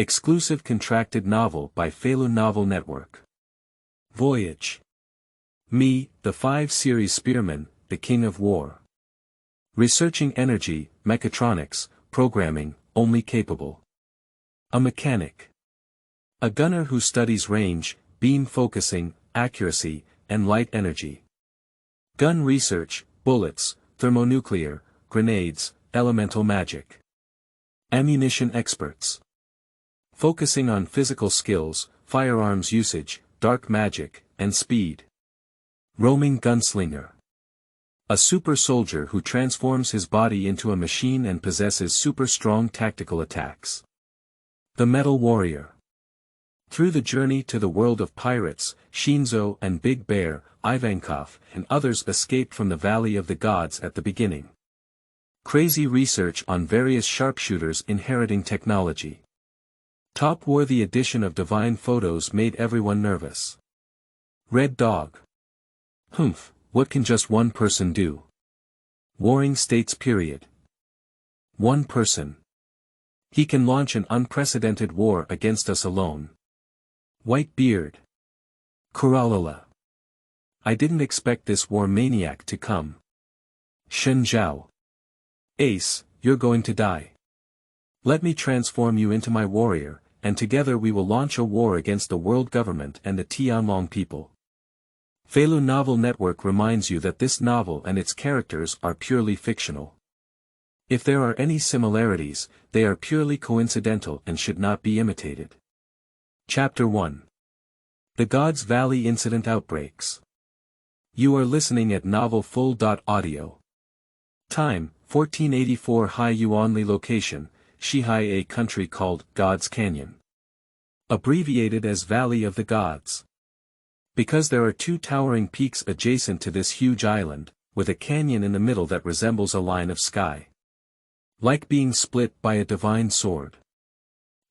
Exclusive contracted novel by Feilu Novel Network. Voyage. Me, the 5 Series Spearman, the King of War. Researching energy, mechatronics, programming, only capable. A mechanic. A gunner who studies range, beam focusing, accuracy, and light energy. Gun research, bullets, thermonuclear, grenades, elemental magic. Ammunition experts. Focusing on physical skills, firearms usage, dark magic, and speed. Roaming gunslinger. A super soldier who transforms his body into a machine and possesses super strong tactical attacks. The Metal Warrior. Through the journey to the world of pirates, Shinzo and Big Bear, Ivankov, and others escaped from the Valley of the Gods at the beginning. Crazy research on various sharpshooters inheriting technology. Top WarThe edition of divine photos made everyone nervous. Red Dog. Hmph, what can just one person do? Warring states period. One person. He can launch an unprecedented war against us alone. White Beard. Kuralala. I didn't expect this war maniac to come. Shen Zhao. Ace, you're going to die. Let me transform you into my warrior, and together we will launch a war against the world government and the Tianlong people. Feilu Novel Network reminds you that this novel and its characters are purely fictional. If there are any similarities, they are purely coincidental and should not be imitated. Chapter 1. The Gods Valley Incident Outbreaks. You are listening at novelfull.audio. Time, 1484 Hai Yuanli Location, Shihai, a country called God's Canyon. Abbreviated as Valley of the Gods. Because there are 2 towering peaks adjacent to this huge island, with a canyon in the middle that resembles a line of sky. Like being split by a divine sword.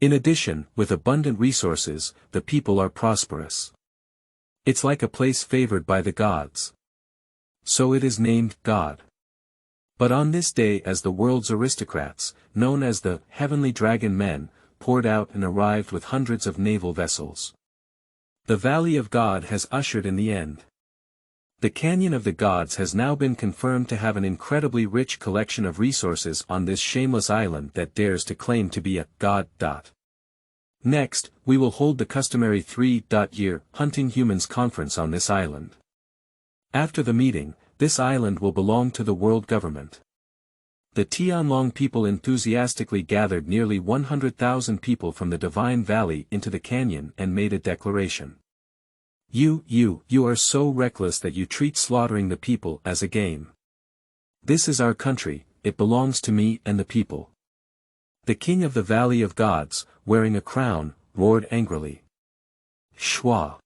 In addition, with abundant resources, the people are prosperous. It's like a place favored by the gods. So it is named God. But on this day, as the world's aristocrats, known as the Heavenly Dragon Men, poured out and arrived with hundreds of naval vessels. The Valley of God has ushered in the end. The Canyon of the Gods has now been confirmed to have an incredibly rich collection of resources on this shameless island that dares to claim to be a god. Next, we will hold the customary 3-year Hunting Humans conference on this island. After the meeting, this island will belong to the world government. The Tianlong people enthusiastically gathered nearly 100,000 people from the Divine Valley into the canyon and made a declaration. You are so reckless that you treat slaughtering the people as a game. This is our country, it belongs to me and the people. The king of the Valley of Gods, wearing a crown, roared angrily. Shwa.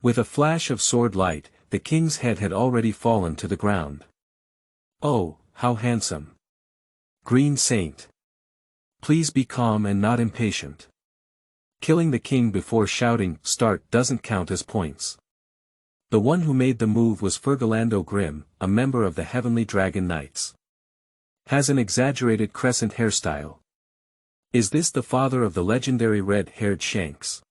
With a flash of sword light, the king's head had already fallen to the ground. Oh, how handsome. Green Saint. Please be calm and not impatient. Killing the king before shouting, "Start," doesn't count as points. The one who made the move was Fergalando Grimm, a member of the Heavenly Dragon Knights. Has an exaggerated crescent hairstyle. Is this the father of the legendary red-haired Shanks?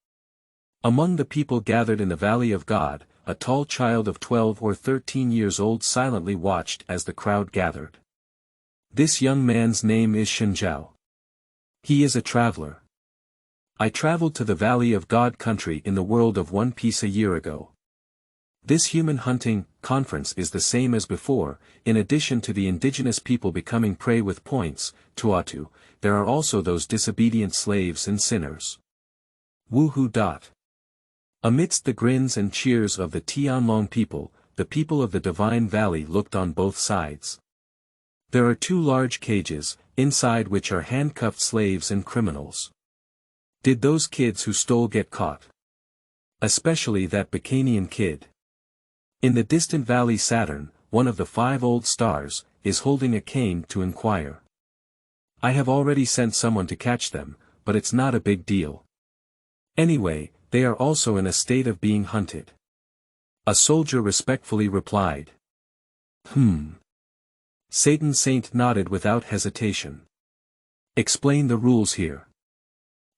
Among the people gathered in the Valley of God, a tall child of 12 or 13 years old silently watched as the crowd gathered. This young man's name is Shen Zhao. He is a traveler. I traveled to the Valley of God country in the world of One Piece a year ago. This human hunting conference is the same as before. In addition to the indigenous people becoming prey with points, Tuatu, there are also those disobedient slaves and sinners. Woohoo! Amidst the grins and cheers of the Tianlong people, the people of the Divine Valley looked on both sides. There are 2 large cages, inside which are handcuffed slaves and criminals. Did those kids who stole get caught? Especially that Bacanian kid. In the distant valley Saturn, one of the 5 old stars, is holding a cane to inquire. I have already sent someone to catch them, but it's not a big deal. Anyway, they are also in a state of being hunted. A soldier respectfully replied. Satan Saint nodded without hesitation. Explain the rules here.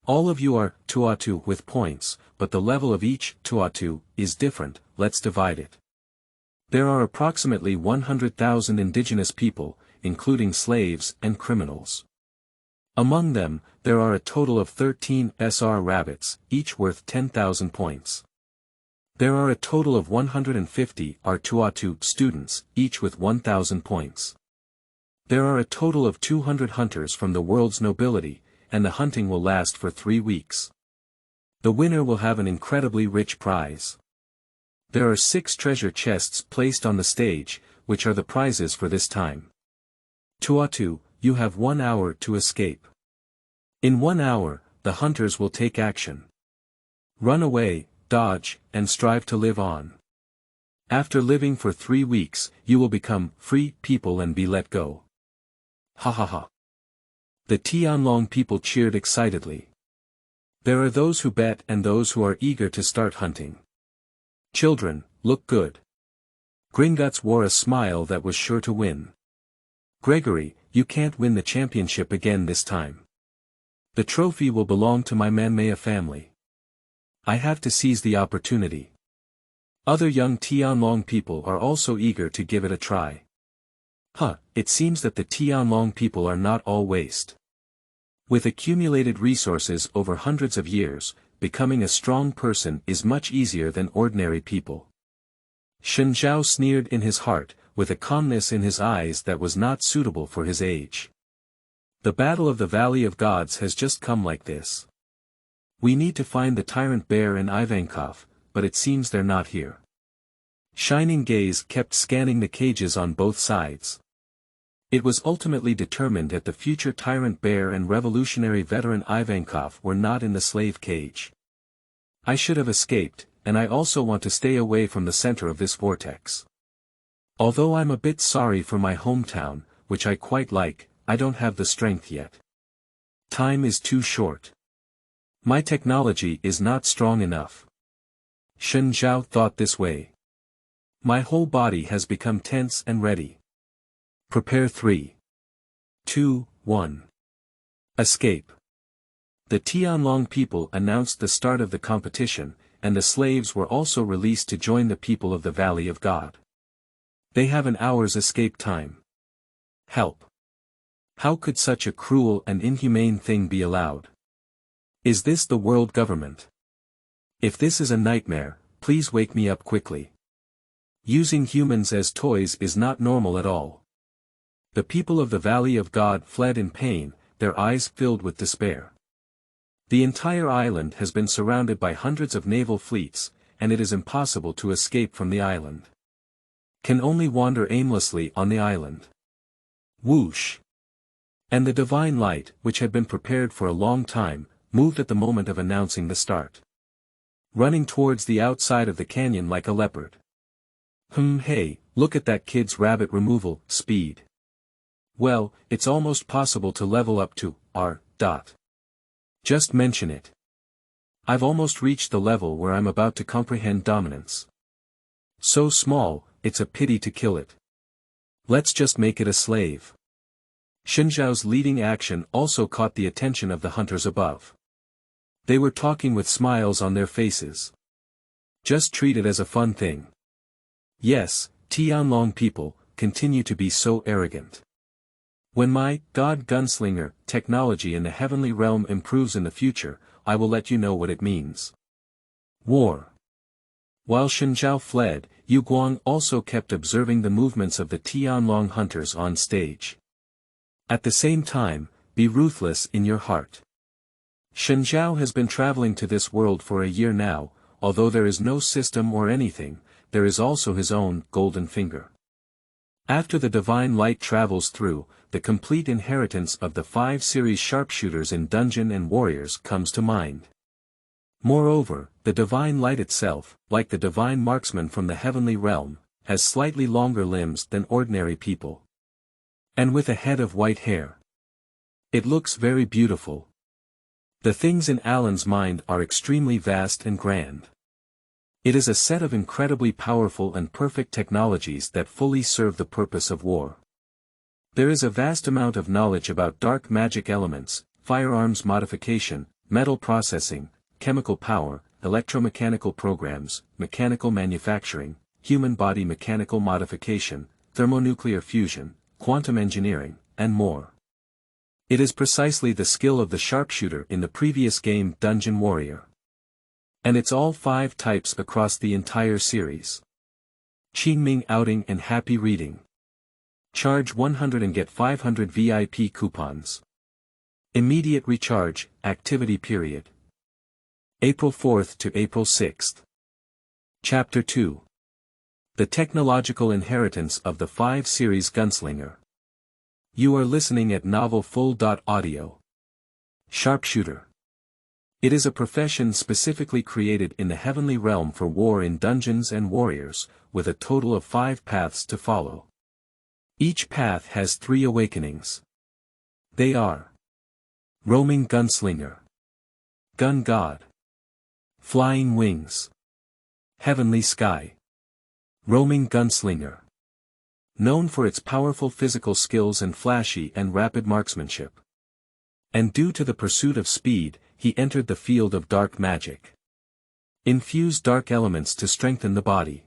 All of you are tuatu with points, but the level of each tuatu is different. Let's divide it. There are approximately 100,000 indigenous people, including slaves and criminals. Among them, there are a total of 13 SR rabbits, each worth 10,000 points. There are a total of 150 R2A2 students, each with 1,000 points. There are a total of 200 hunters from the world's nobility, and the hunting will last for 3 weeks. The winner will have an incredibly rich prize. There are 6 treasure chests placed on the stage, which are the prizes for this time. Tuatu, you have 1 hour to escape. In 1 hour, the hunters will take action. Run away, dodge, and strive to live on. After living for 3 weeks, you will become free people and be let go. Ha ha ha. The Tianlong people cheered excitedly. There are those who bet and those who are eager to start hunting. Children, look good. Gringotts wore a smile that was sure to win. Gregory, you can't win the championship again this time. The trophy will belong to my Manmaya family. I have to seize the opportunity. Other young Tianlong people are also eager to give it a try. It seems that the Tianlong people are not all waste. With accumulated resources over hundreds of years, becoming a strong person is much easier than ordinary people. Shen Zhao sneered in his heart, with a calmness in his eyes that was not suitable for his age. The battle of the Valley of Gods has just come like this. We need to find the Tyrant Bear and Ivankov, but it seems they're not here. Shining gaze kept scanning the cages on both sides. It was ultimately determined that the future Tyrant Bear and revolutionary veteran Ivankov were not in the slave cage. I should have escaped, and I also want to stay away from the center of this vortex. Although I'm a bit sorry for my hometown, which I quite like, I don't have the strength yet. Time is too short. My technology is not strong enough. Shen Zhao thought this way. My whole body has become tense and ready. Prepare 3, 2, 1. Escape. The Tianlong people announced the start of the competition, and the slaves were also released to join the people of the Valley of God. They have an hour's escape time. Help. How could such a cruel and inhumane thing be allowed? Is this the world government? If this is a nightmare, please wake me up quickly. Using humans as toys is not normal at all. The people of the Valley of God fled in pain, their eyes filled with despair. The entire island has been surrounded by hundreds of naval fleets, and it is impossible to escape from the island. Can only wander aimlessly on the island. Whoosh! And the divine light, which had been prepared for a long time, moved at the moment of announcing the start. Running towards the outside of the canyon like a leopard. Hey, look at that kid's rabbit removal speed. Well, it's almost possible to level up to R. Just mention it. I've almost reached the level where I'm about to comprehend dominance. So small, it's a pity to kill it. Let's just make it a slave. Shen Zhao's leading action also caught the attention of the hunters above. They were talking with smiles on their faces. Just treat it as a fun thing. Yes, Tianlong people, continue to be so arrogant. When my God Gunslinger technology in the heavenly realm improves in the future, I will let you know what it means. War. While Shen Zhao fled, Yu Guang also kept observing the movements of the Tianlong hunters on stage. At the same time, be ruthless in your heart. Shen Zhao has been traveling to this world for a year now, although there is no system or anything, there is also his own golden finger. After the divine light travels through, the complete inheritance of the 5 series sharpshooters in Dungeon and Warriors comes to mind. Moreover, the divine light itself, like the divine marksman from the heavenly realm, has slightly longer limbs than ordinary people. And with a head of white hair. It looks very beautiful. The things in Alan's mind are extremely vast and grand. It is a set of incredibly powerful and perfect technologies that fully serve the purpose of war. There is a vast amount of knowledge about dark magic elements, firearms modification, metal processing, chemical power, electromechanical programs, mechanical manufacturing, human body mechanical modification, thermonuclear fusion, quantum engineering, and more. It is precisely the skill of the sharpshooter in the previous game Dungeon Warrior. And it's all 5 types across the entire series. Qingming outing and happy reading. Charge 100 and get 500 VIP coupons. Immediate recharge, activity period. April 4th to April 6th. Chapter 2. The Technological Inheritance of the 5 Series Gunslinger. You are listening at Novel Full.audio. Sharpshooter. It is a profession specifically created in the heavenly realm for war in Dungeons and Warriors, with a total of 5 paths to follow. Each path has 3 awakenings. They are: Roaming Gunslinger, Gun God, Flying Wings, Heavenly Sky. Roaming Gunslinger. Known for its powerful physical skills and flashy and rapid marksmanship. And due to the pursuit of speed, he entered the field of dark magic. Infuse dark elements to strengthen the body.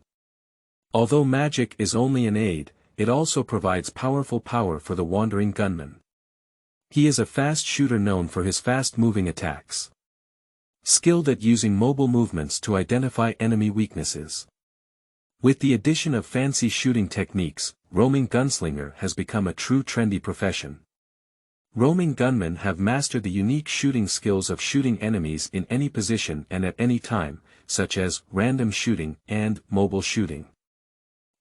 Although magic is only an aid, it also provides powerful power for the wandering gunman. He is a fast shooter known for his fast-moving attacks. Skilled at using mobile movements to identify enemy weaknesses. With the addition of fancy shooting techniques, roaming gunslinger has become a true trendy profession. Roaming gunmen have mastered the unique shooting skills of shooting enemies in any position and at any time, such as random shooting and mobile shooting.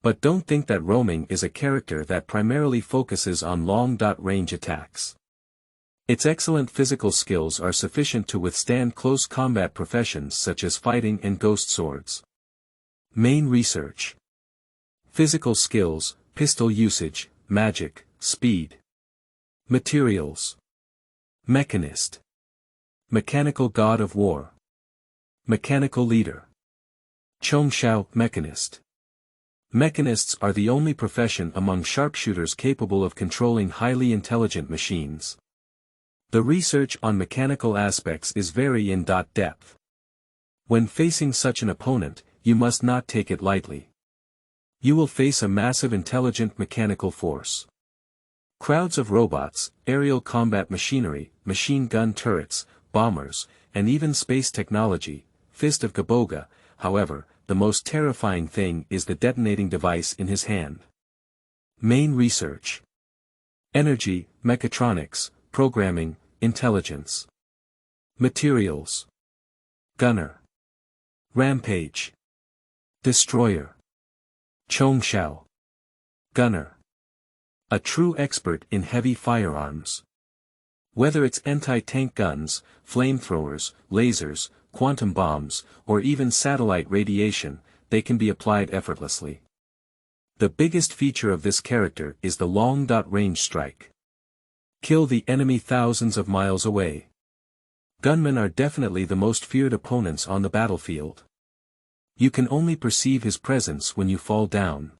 But don't think that roaming is a character that primarily focuses on long-range attacks. Its excellent physical skills are sufficient to withstand close combat professions such as fighting and ghost swords. Main research. Physical skills, pistol usage, magic, speed. Materials. Mechanist. Mechanical god of war. Mechanical leader. Chongshao mechanist. Mechanists are the only profession among sharpshooters capable of controlling highly intelligent machines. The research on mechanical aspects is very in depth. When facing such an opponent, you must not take it lightly. You will face a massive intelligent mechanical force. Crowds of robots, aerial combat machinery, machine gun turrets, bombers, and even space technology, Fist of Gaboga. However, the most terrifying thing is the detonating device in his hand. Main research. Energy, mechatronics, programming, intelligence. Materials. Gunner. Rampage. Destroyer. Chongshao. Gunner. A true expert in heavy firearms. Whether it's anti-tank guns, flamethrowers, lasers, quantum bombs, or even satellite radiation, they can be applied effortlessly. The biggest feature of this character is the long-range strike. Kill the enemy thousands of miles away. Gunmen are definitely the most feared opponents on the battlefield. You can only perceive his presence when you fall down.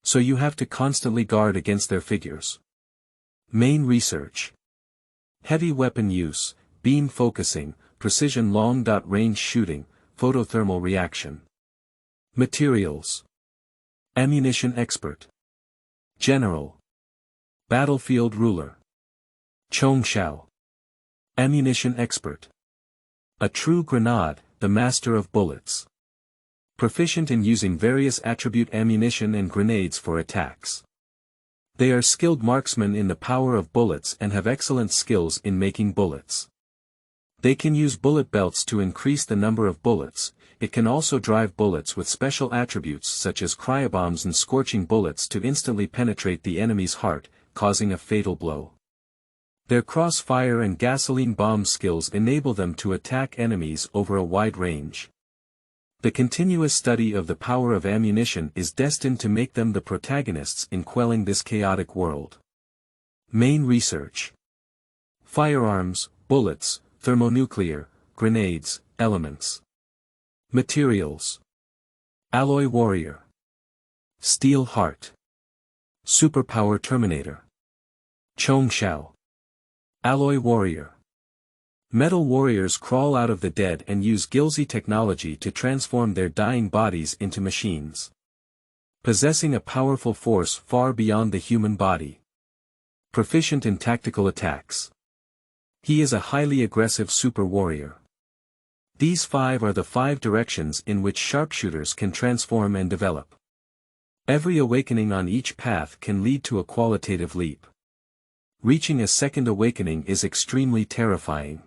So you have to constantly guard against their figures. Main research. Heavy weapon use, beam focusing, precision long-range shooting, photothermal reaction. Materials. Ammunition expert. General. Battlefield ruler. Chongshao. Ammunition expert. A true grenade, the master of bullets. Proficient in using various attribute ammunition and grenades for attacks. They are skilled marksmen in the power of bullets and have excellent skills in making bullets. They can use bullet belts to increase the number of bullets. It can also drive bullets with special attributes such as cryobombs and scorching bullets to instantly penetrate the enemy's heart, causing a fatal blow. Their crossfire and gasoline bomb skills enable them to attack enemies over a wide range. The continuous study of the power of ammunition is destined to make them the protagonists in quelling this chaotic world. Main research. Firearms, bullets, thermonuclear, grenades, elements. Materials. Alloy warrior. Steel heart. Superpower terminator. Chongshao. Alloy warrior. Metal warriors crawl out of the dead and use Gilzy technology to transform their dying bodies into machines. Possessing a powerful force far beyond the human body. Proficient in tactical attacks. He is a highly aggressive super warrior. These 5 are the 5 directions in which sharpshooters can transform and develop. Every awakening on each path can lead to a qualitative leap. Reaching a second awakening is extremely terrifying.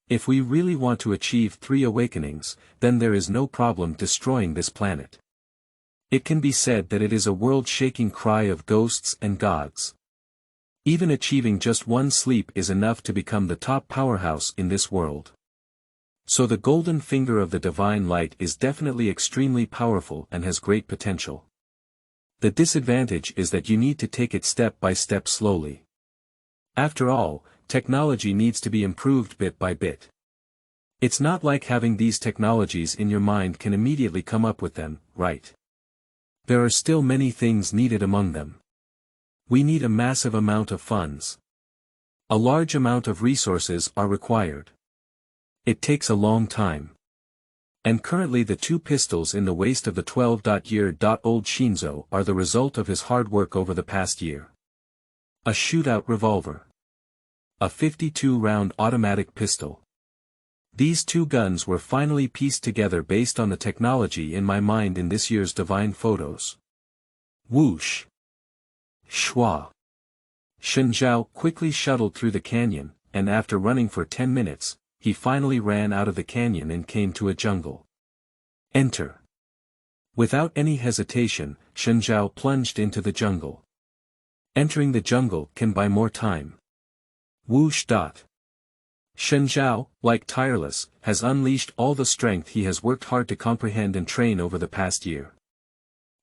If we really want to achieve 3 awakenings, then there is no problem destroying this planet. It can be said that it is a world-shaking cry of ghosts and gods. Even achieving just 1 sleep is enough to become the top powerhouse in this world. So the golden finger of the divine light is definitely extremely powerful and has great potential. The disadvantage is that you need to take it step by step slowly. After all, technology needs to be improved bit by bit. It's not like having these technologies in your mind can immediately come up with them, right? There are still many things needed among them. We need a massive amount of funds. A large amount of resources are required. It takes a long time. And currently the 2 pistols in the waist of the 12-year-old Shinzo are the result of his hard work over the past year. A shootout revolver. A 52-round automatic pistol. These 2 guns were finally pieced together based on the technology in my mind in this year's Divine Photos. Whoosh. Shwa. Shen Zhao quickly shuttled through the canyon, and after running for 10 minutes, he finally ran out of the canyon and came to a jungle. Enter. Without any hesitation, Shen Zhao plunged into the jungle. Entering the jungle can buy more time. Whoosh. Shen Zhao, like tireless, has unleashed all the strength he has worked hard to comprehend and train over the past year.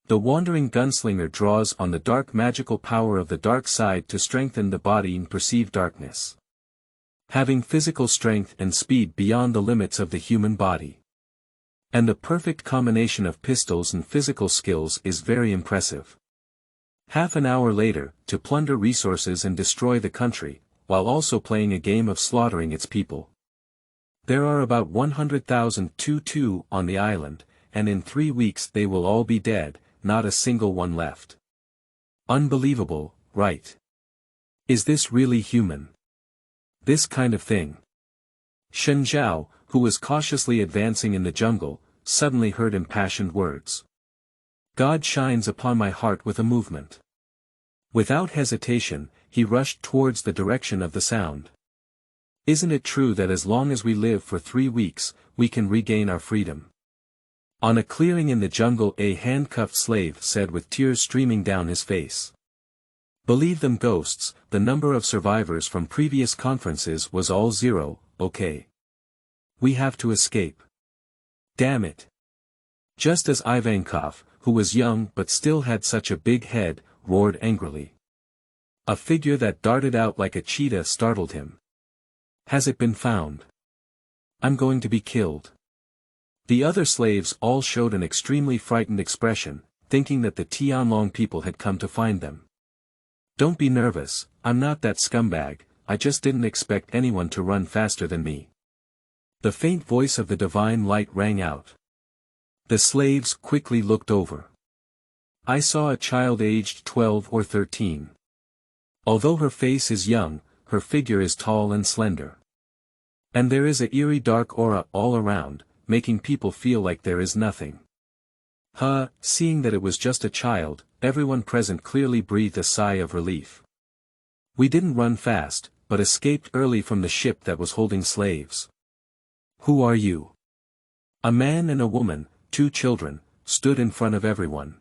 The wandering gunslinger draws on the dark magical power of the dark side to strengthen the body and perceive darkness. Having physical strength and speed beyond the limits of the human body. And the perfect combination of pistols and physical skills is very impressive. Half an hour later, to plunder resources and destroy the country, while also playing a game of slaughtering its people. There are about 100,000 Tutu on the island, and in 3 weeks they will all be dead, not a single one left. Unbelievable, right? Is this really human? This kind of thing. Shen Zhao, who was cautiously advancing in the jungle, suddenly heard impassioned words. God shines upon my heart with a movement. Without hesitation, he rushed towards the direction of the sound. Isn't it true that as long as we live for 3 weeks, we can regain our freedom? On a clearing in the jungle, a handcuffed slave said with tears streaming down his face. Believe them ghosts, the number of survivors from previous conferences was all 0, okay. We have to escape. Damn it. Just as Ivankov, who was young but still had such a big head, roared angrily. A figure that darted out like a cheetah startled him. Has it been found? I'm going to be killed. The other slaves all showed an extremely frightened expression, thinking that the Tianlong people had come to find them. Don't be nervous, I'm not that scumbag, I just didn't expect anyone to run faster than me. The faint voice of the divine light rang out. The slaves quickly looked over. I saw a child aged 12 or 13. Although her face is young, her figure is tall and slender. And there is a eerie dark aura all around, making people feel like there is nothing. Seeing that it was just a child, everyone present clearly breathed a sigh of relief. We didn't run fast, but escaped early from the ship that was holding slaves. Who are you? A man and a woman, 2 children, stood in front of everyone.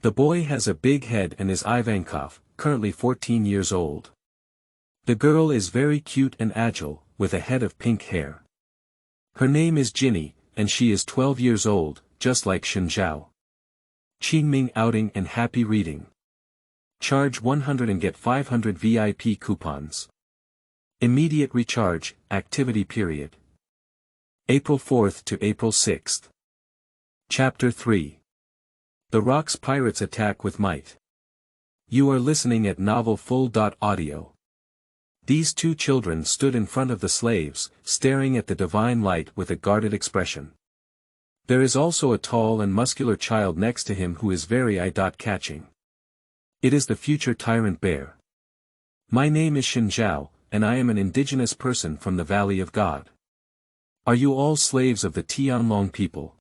The boy has a big head and is Ivankov, currently 14 years old. The girl is very cute and agile, with a head of pink hair. Her name is Jinny, and she is 12 years old, just like Shen Zhao. Qingming outing and happy reading. Charge 100 and get 500 VIP coupons. Immediate recharge, activity period. April 4th to April 6th. Chapter 3. The Rocks Pirates Attack with Might. You are listening at novelfull.audio. These two children stood in front of the slaves, staring at the divine light with a guarded expression. There is also a tall and muscular child next to him who is very eye-catching. It is the future tyrant bear. My name is Shen Zhao, and I am an indigenous person from the Valley of God. Are you all slaves of the Tianlong people?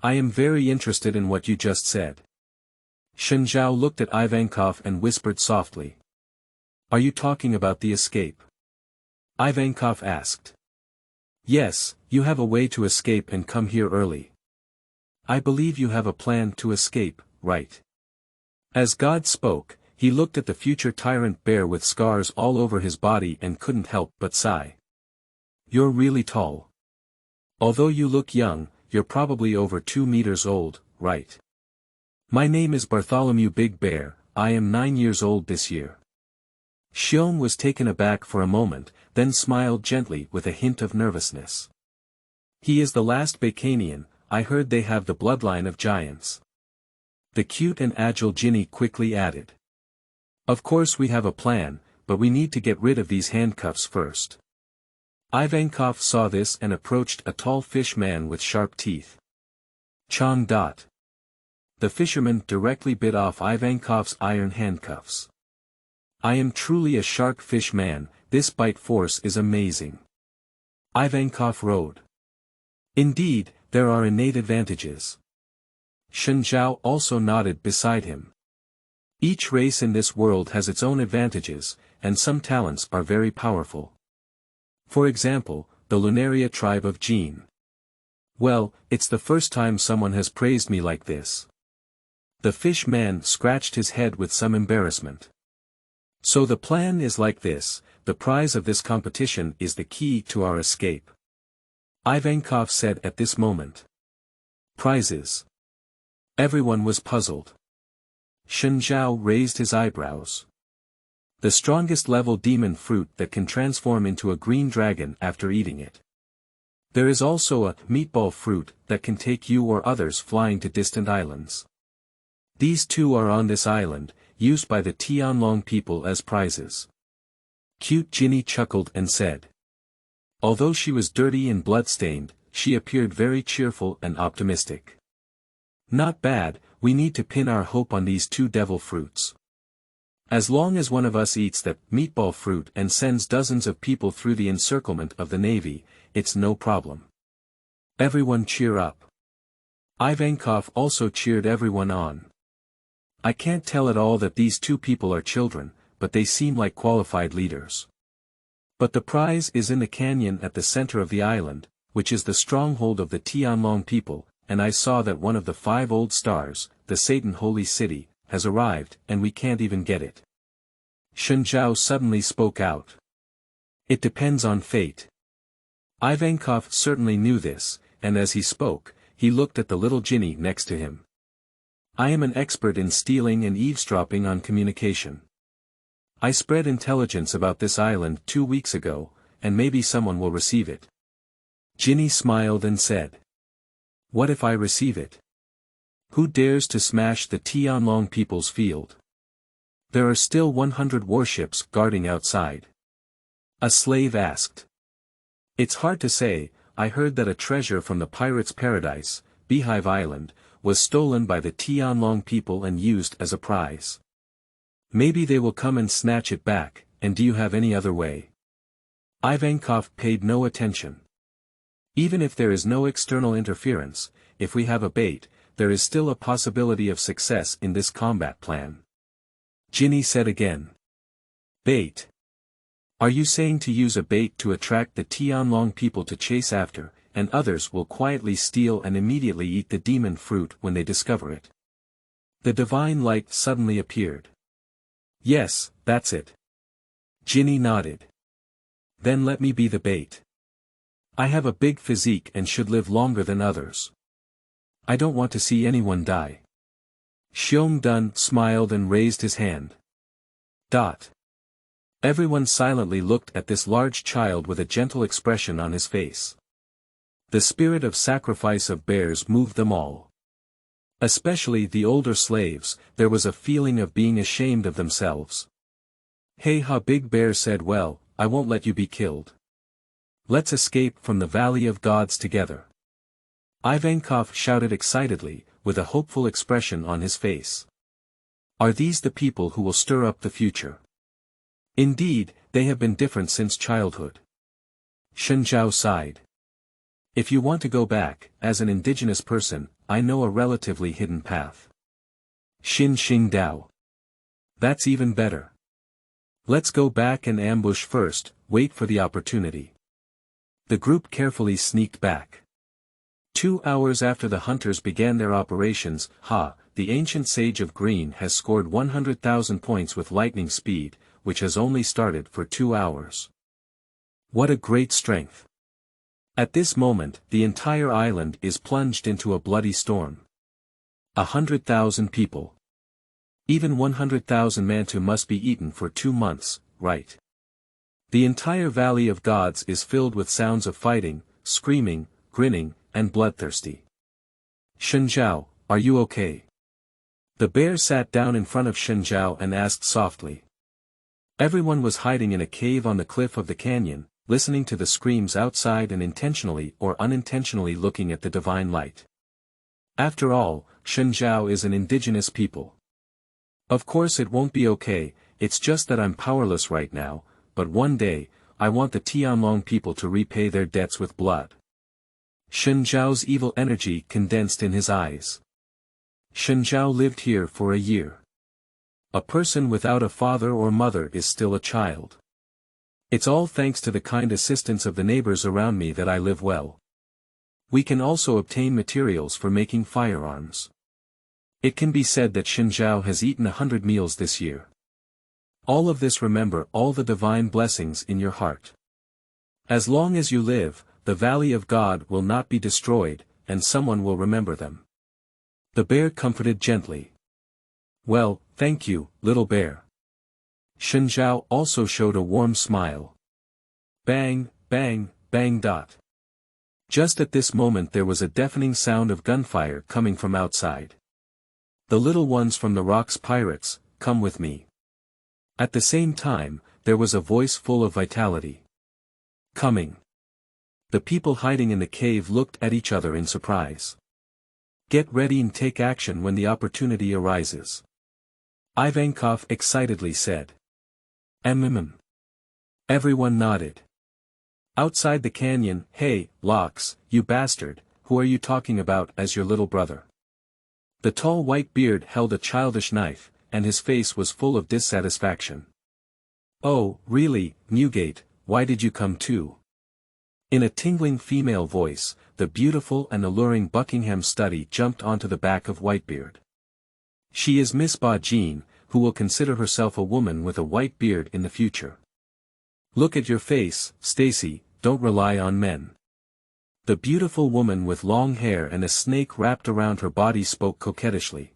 I am very interested in what you just said. Shen Zhao looked at Ivankov and whispered softly. Are you talking about the escape? Ivankov asked. Yes, you have a way to escape and come here early. I believe you have a plan to escape, right? As God spoke, he looked at the future tyrant bear with scars all over his body and couldn't help but sigh. You're really tall. Although you look young, you're probably over 2 meters old, right? My name is Bartholomew Big Bear, I am 9 years old this year. Shin was taken aback for a moment, then smiled gently with a hint of nervousness. He is the last Bacanian, I heard they have the bloodline of giants. The cute and agile Ginny quickly added. Of course we have a plan, but we need to get rid of these handcuffs first. Ivankov saw this and approached a tall fish man with sharp teeth. Chong. The fisherman directly bit off Ivankov's iron handcuffs. I am truly a shark fish man, this bite force is amazing. Ivankov rode. Indeed, there are innate advantages. Shen Zhao also nodded beside him. Each race in this world has its own advantages, and some talents are very powerful. For example, the Lunaria tribe of Jin. Well, it's the first time someone has praised me like this. The fish man scratched his head with some embarrassment. So the plan is like this, the prize of this competition is the key to our escape. Ivankov said at this moment. Prizes. Everyone was puzzled. Shen Zhao raised his eyebrows. The strongest level demon fruit that can transform into a green dragon after eating it. There is also a meatball fruit that can take you or others flying to distant islands. These two are on this island, used by the Tianlong people as prizes. Cute Ginny chuckled and said. Although she was dirty and blood-stained, she appeared very cheerful and optimistic. Not bad, we need to pin our hope on these two devil fruits. As long as one of us eats that meatball fruit and sends dozens of people through the encirclement of the navy, it's no problem. Everyone cheer up. Ivankov also cheered everyone on. I can't tell at all that these two people are children, but they seem like qualified leaders. But the prize is in the canyon at the center of the island, which is the stronghold of the Tianlong people, and I saw that one of the 5 old stars, the Satan Holy City, has arrived and we can't even get it. Shen Zhao suddenly spoke out. It depends on fate. Ivankov certainly knew this, and as he spoke, he looked at the little Ginny next to him. I am an expert in stealing and eavesdropping on communication. I spread intelligence about this island 2 weeks ago, and maybe someone will receive it. Ginny smiled and said. What if I receive it? Who dares to smash the Tianlong people's field? There are still 100 warships guarding outside. A slave asked. It's hard to say, I heard that a treasure from the pirates' paradise, Beehive Island, was stolen by the Tianlong people and used as a prize. Maybe they will come and snatch it back, and do you have any other way? Ivankov paid no attention. Even if there is no external interference, if we have a bait, there is still a possibility of success in this combat plan. Ginny said again. Bait. Are you saying to use a bait to attract the Tianlong people to chase after, and others will quietly steal and immediately eat the demon fruit when they discover it? The divine light suddenly appeared. Yes, that's it. Ginny nodded. Then let me be the bait. I have a big physique and should live longer than others. I don't want to see anyone die. Xiongdun smiled and raised his hand. Everyone silently looked at this large child with a gentle expression on his face. The spirit of sacrifice of bears moved them all. Especially the older slaves, there was a feeling of being ashamed of themselves. Big Bear said, well, I won't let you be killed. Let's escape from the Valley of Gods together. Ivankov shouted excitedly, with a hopeful expression on his face. Are these the people who will stir up the future? Indeed, they have been different since childhood. Shen Zhao sighed. If you want to go back, as an indigenous person, I know a relatively hidden path. Shin Dao. That's even better. Let's go back and ambush first, wait for the opportunity. The group carefully sneaked back. 2 hours after the hunters began their operations, the ancient sage of green has scored 100,000 points with lightning speed, which has only started for 2 hours. What a great strength! At this moment, the entire island is plunged into a bloody storm. 100,000 people. Even 100,000 Mantu must be eaten for 2 months, right? The entire Valley of Gods is filled with sounds of fighting, screaming, grinning, and bloodthirsty. Shen Zhao, are you okay? The bear sat down in front of Shen Zhao and asked softly. Everyone was hiding in a cave on the cliff of the canyon, listening to the screams outside and intentionally or unintentionally looking at the divine light. After all, Shen Zhao is an indigenous people. Of course it won't be okay, it's just that I'm powerless right now, but one day, I want the Tianlong people to repay their debts with blood. Shen Zhao's evil energy condensed in his eyes. Shen Zhao lived here for a year. A person without a father or mother is still a child. It's all thanks to the kind assistance of the neighbors around me that I live well. We can also obtain materials for making firearms. It can be said that Shen Zhao has eaten 100 meals this year. All of this, remember all the divine blessings in your heart. As long as you live, the Valley of God will not be destroyed, and someone will remember them. The bear comforted gently. Well, thank you, little bear. Shen Zhao also showed a warm smile. Bang, bang, bang. Just at this moment there was a deafening sound of gunfire coming from outside. The little ones from the rocks, pirates, come with me. At the same time, there was a voice full of vitality. Coming. The people hiding in the cave looked at each other in surprise. Get ready and take action when the opportunity arises. Ivankov excitedly said. Mmm. Everyone nodded. Outside the canyon, hey, Lox, you bastard, who are you talking about as your little brother? The tall white beard held a childish knife, and his face was full of dissatisfaction. Oh, really, Newgate, why did you come too? In a tingling female voice, the beautiful and alluring Buckingham study jumped onto the back of Whitebeard. She is Miss Ba Jean, who will consider herself a woman with a white beard in the future. Look at your face, Stacy, don't rely on men. The beautiful woman with long hair and a snake wrapped around her body spoke coquettishly.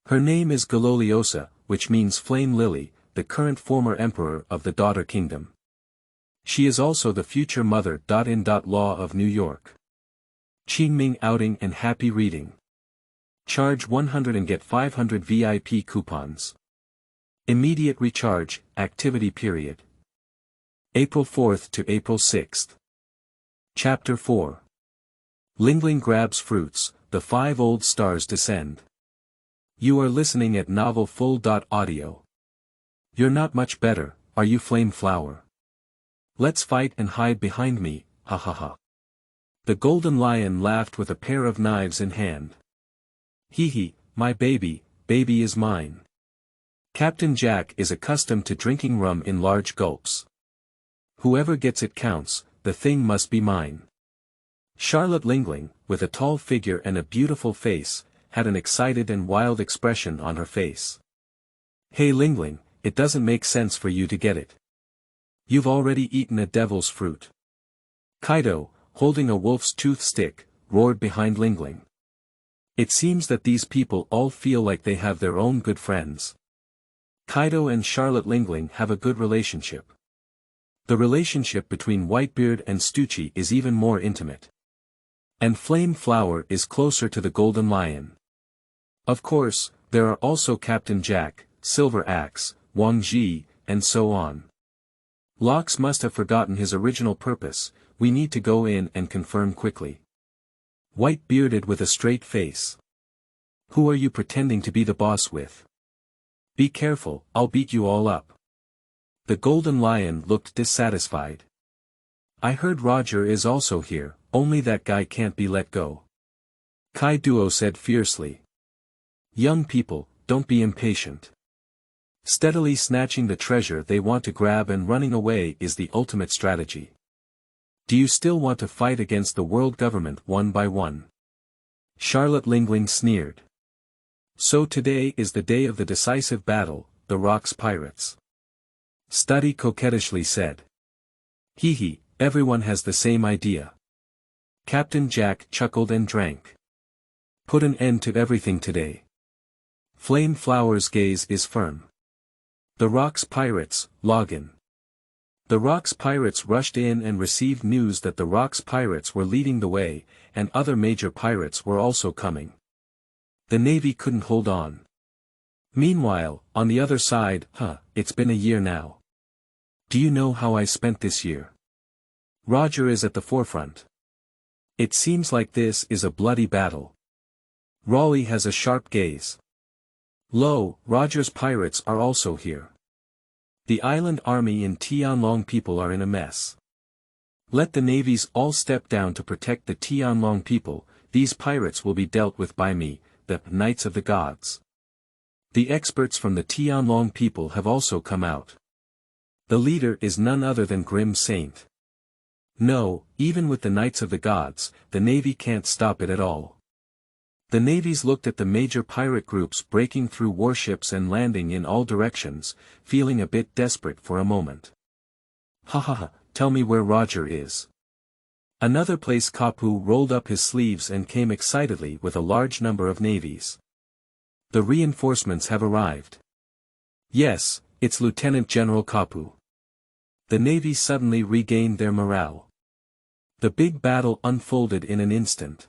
Her name is Galoliosa, which means flame lily, the current former emperor of the Daughter Kingdom. She is also the future mother.in.law of New York. Qingming outing and happy reading. Charge 100 and get 500 VIP coupons. Immediate recharge, activity period. April 4th to April 6th. Chapter 4. Lingling grabs fruits, the 5 old stars descend. You are listening at novelfull.audio. You're not much better, are you, Flame Flower? Let's fight and hide behind me, ha ha ha. The golden lion laughed with a pair of knives in hand. Hee hee, my baby is mine. Captain Jack is accustomed to drinking rum in large gulps. Whoever gets it counts, the thing must be mine. Charlotte Lingling, with a tall figure and a beautiful face, had an excited and wild expression on her face. Hey Lingling, it doesn't make sense for you to get it. You've already eaten a devil's fruit. Kaido, holding a wolf's tooth stick, roared behind Lingling. It seems that these people all feel like they have their own good friends. Kaido and Charlotte Lingling have a good relationship. The relationship between Whitebeard and Stucci is even more intimate. And Flame Flower is closer to the Golden Lion. Of course, there are also Captain Jack, Silver Axe, Wang Ji, and so on. Locks must have forgotten his original purpose, we need to go in and confirm quickly. White-bearded with a straight face. Who are you pretending to be the boss with? Be careful, I'll beat you all up. The Golden Lion looked dissatisfied. I heard Roger is also here, only that guy can't be let go. Kai Duo said fiercely. Young people, don't be impatient. Steadily snatching the treasure they want to grab and running away is the ultimate strategy. Do you still want to fight against the world government one by one? Charlotte Lingling sneered. So today is the day of the decisive battle, the Rocks Pirates. Study coquettishly said. Hee hee, everyone has the same idea. Captain Jack chuckled and drank. Put an end to everything today. Flame Flower's gaze is firm. The Rocks Pirates, log in. The Rocks Pirates rushed in and received news that the Rocks Pirates were leading the way, and other major pirates were also coming. The Navy couldn't hold on. Meanwhile, on the other side, it's been a year now. Do you know how I spent this year? Roger is at the forefront. It seems like this is a bloody battle. Raleigh has a sharp gaze. Lo, Roger's pirates are also here. The island army in Tianlong people are in a mess. Let the navies all step down to protect the Tianlong people, these pirates will be dealt with by me, the Knights of the Gods. The experts from the Tianlong people have also come out. The leader is none other than Grim Saint. No, even with the Knights of the Gods, the Navy can't stop it at all. The navies looked at the major pirate groups breaking through warships and landing in all directions, feeling a bit desperate for a moment. Tell me where Roger is. Another place. Kapu rolled up his sleeves and came excitedly with a large number of navies. The reinforcements have arrived. Yes, it's Lieutenant General Kapu. The Navy suddenly regained their morale. The big battle unfolded in an instant.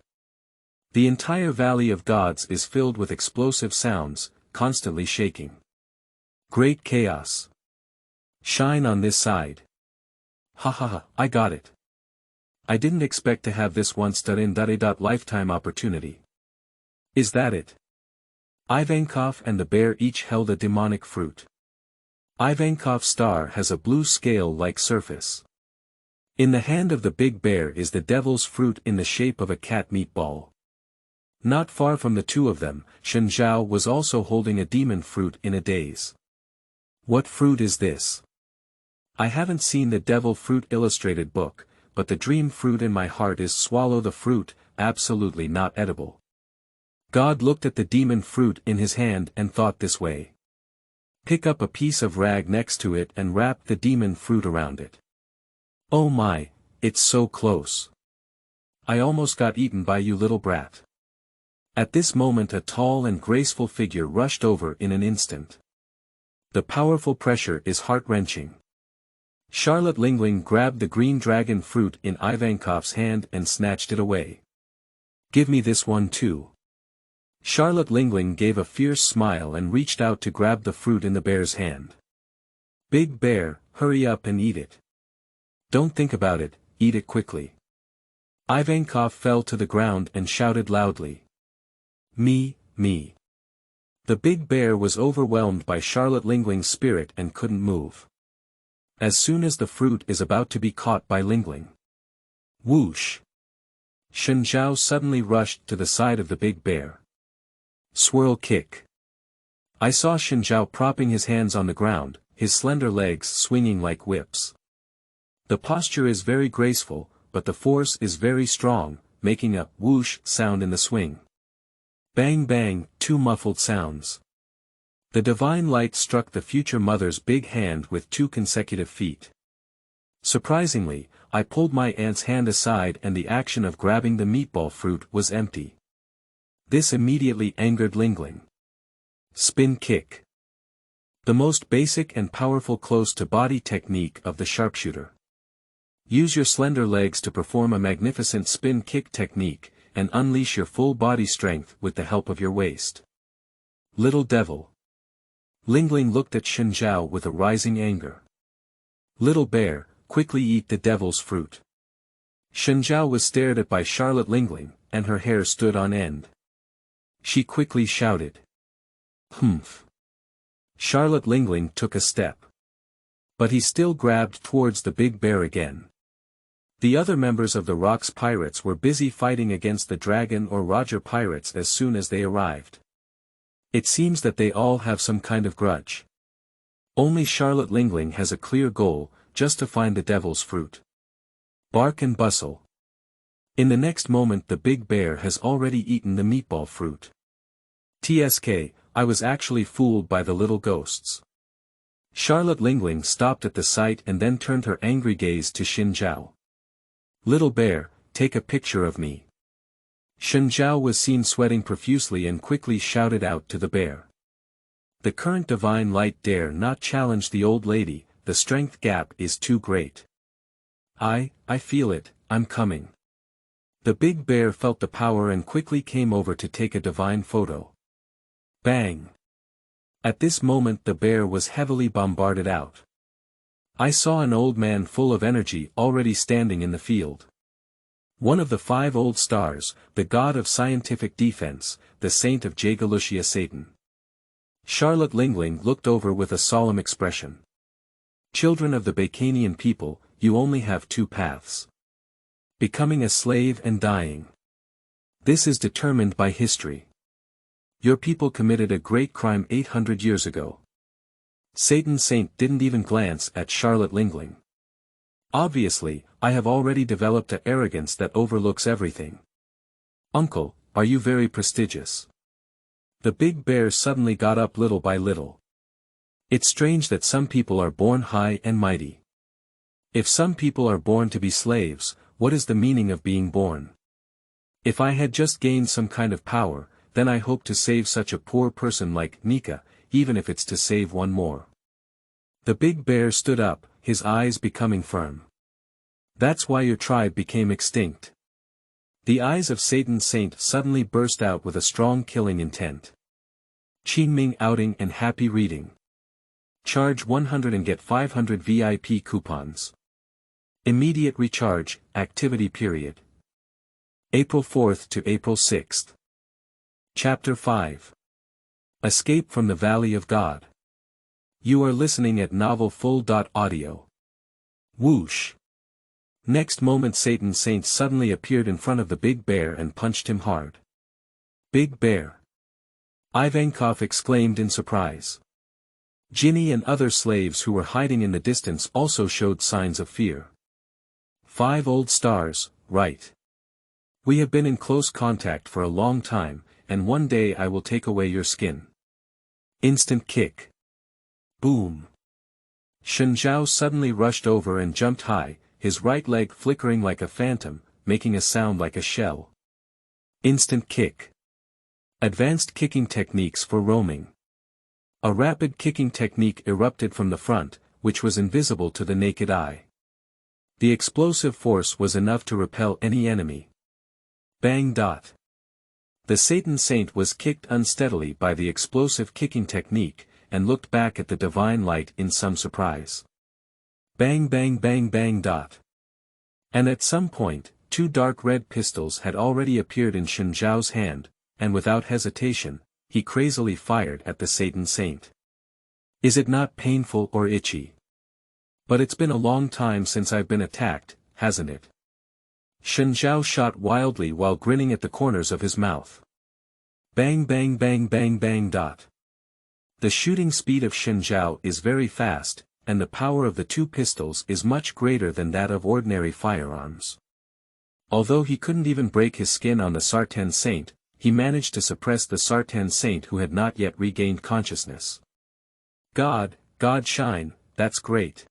The entire Valley of Gods is filled with explosive sounds, constantly shaking. Great chaos. Shine on this side. I got it. I didn't expect to have this once-in-a-lifetime opportunity. Is that it? Ivankov and the bear each held a demonic fruit. Ivankov's star has a blue scale-like surface. In the hand of the big bear is the devil's fruit in the shape of a cat meatball. Not far from the two of them, Shen Zhao was also holding a demon fruit in a daze. What fruit is this? I haven't seen the devil fruit illustrated book, but the dream fruit in my heart is swallow the fruit, absolutely not edible. God looked at the demon fruit in his hand and thought this way. Pick up a piece of rag next to it and wrap the demon fruit around it. Oh my, it's so close. I almost got eaten by you little brat. At this moment a tall and graceful figure rushed over in an instant. The powerful pressure is heart-wrenching. Charlotte Lingling grabbed the green dragon fruit in Ivankov's hand and snatched it away. Give me this one too. Charlotte Lingling gave a fierce smile and reached out to grab the fruit in the bear's hand. Big Bear, hurry up and eat it. Don't think about it, eat it quickly. Ivankov fell to the ground and shouted loudly. Me. The big bear was overwhelmed by Charlotte Lingling's spirit and couldn't move. As soon as the fruit is about to be caught by Lingling. Whoosh! Shen Zhao suddenly rushed to the side of the big bear. Swirl kick. I saw Shen Zhao propping his hands on the ground, his slender legs swinging like whips. The posture is very graceful, but the force is very strong, making a whoosh sound in the swing. Bang bang, two muffled sounds. The divine light struck the future mother's big hand with 2 consecutive feet. Surprisingly, I pulled my aunt's hand aside and the action of grabbing the meatball fruit was empty. This immediately angered Lingling. Spin kick. The most basic and powerful close-to-body technique of the sharpshooter. Use your slender legs to perform a magnificent spin kick technique, and unleash your full body strength with the help of your waist. Little devil. Lingling looked at Shen Zhao with a rising anger. Little bear, quickly eat the devil's fruit. Shen Zhao was stared at by Charlotte Lingling, and her hair stood on end. She quickly shouted. Hmph. Charlotte Lingling took a step. But he still grabbed towards the big bear again. The other members of the Rocks pirates were busy fighting against the Dragon or Roger pirates as soon as they arrived. It seems that they all have some kind of grudge. Only Charlotte Lingling has a clear goal, just to find the devil's fruit. Bark and bustle. In the next moment the big bear has already eaten the meatball fruit. TSK, I was actually fooled by the little ghosts. Charlotte Lingling stopped at the sight and then turned her angry gaze to Shin Zhao. Little bear, take a picture of me. Shen Zhao was seen sweating profusely and quickly shouted out to the bear. The current divine light dare not challenge the old lady, the strength gap is too great. I feel it, I'm coming. The big bear felt the power and quickly came over to take a divine photo. Bang! At this moment the bear was heavily bombarded out. I saw an old man full of energy already standing in the field. One of the 5 old stars, the god of scientific defense, the saint of Jagalushia Satan. Charlotte Lingling looked over with a solemn expression. Children of the Bacanian people, you only have 2 paths. Becoming a slave and dying. This is determined by history. Your people committed a great crime 800 years ago. Satan Saint didn't even glance at Charlotte Lingling. Obviously, I have already developed an arrogance that overlooks everything. Uncle, are you very prestigious? The big bear suddenly got up little by little. It's strange that some people are born high and mighty. If some people are born to be slaves, what is the meaning of being born? If I had just gained some kind of power, then I hope to save such a poor person like Nika, even if it's to save one more. The big bear stood up, his eyes becoming firm. That's why your tribe became extinct. The eyes of Satan Saint suddenly burst out with a strong killing intent. Qingming outing and happy reading. Charge 100 and get 500 VIP coupons. Immediate recharge, activity period. April 4th to April 6th. Chapter 5. Escape from the Valley of God. You are listening at novelfull.audio. Whoosh. Next moment Satan Saint suddenly appeared in front of the big bear and punched him hard. Big bear. Ivankov exclaimed in surprise. Ginny and other slaves who were hiding in the distance also showed signs of fear. 5 old stars, right. We have been in close contact for a long time, and one day I will take away your skin. Instant kick. Boom. Shen Zhao suddenly rushed over and jumped high, his right leg flickering like a phantom, making a sound like a shell. Instant kick. Advanced kicking techniques for roaming. A rapid kicking technique erupted from the front, which was invisible to the naked eye. The explosive force was enough to repel any enemy. Bang. The Satan Saint was kicked unsteadily by the explosive kicking technique, and looked back at the divine light in some surprise. Bang. And at some point, 2 dark red pistols had already appeared in Shen Zhao's hand, and without hesitation, he crazily fired at the Satan Saint. Is it not painful or itchy? But it's been a long time since I've been attacked, hasn't it? Shen Zhao shot wildly while grinning at the corners of his mouth. Bang. The shooting speed of Shen Zhao is very fast, and the power of the 2 pistols is much greater than that of ordinary firearms. Although he couldn't even break his skin on the Sartan Saint, he managed to suppress the Sartan Saint who had not yet regained consciousness. God shine, that's great.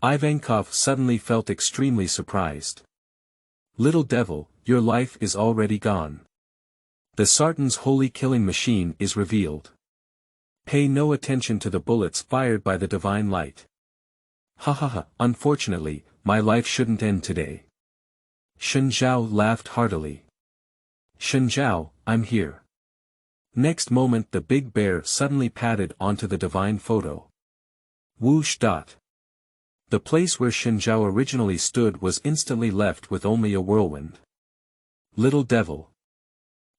Ivankov suddenly felt extremely surprised. Little devil, your life is already gone. The Sartan's holy killing machine is revealed. Pay no attention to the bullets fired by the divine light. Unfortunately, my life shouldn't end today. Shen Zhao laughed heartily. Shen Zhao, I'm here. Next moment the big bear suddenly padded onto the divine photo. Whoosh. The place where Shen Zhao originally stood was instantly left with only a whirlwind. Little devil.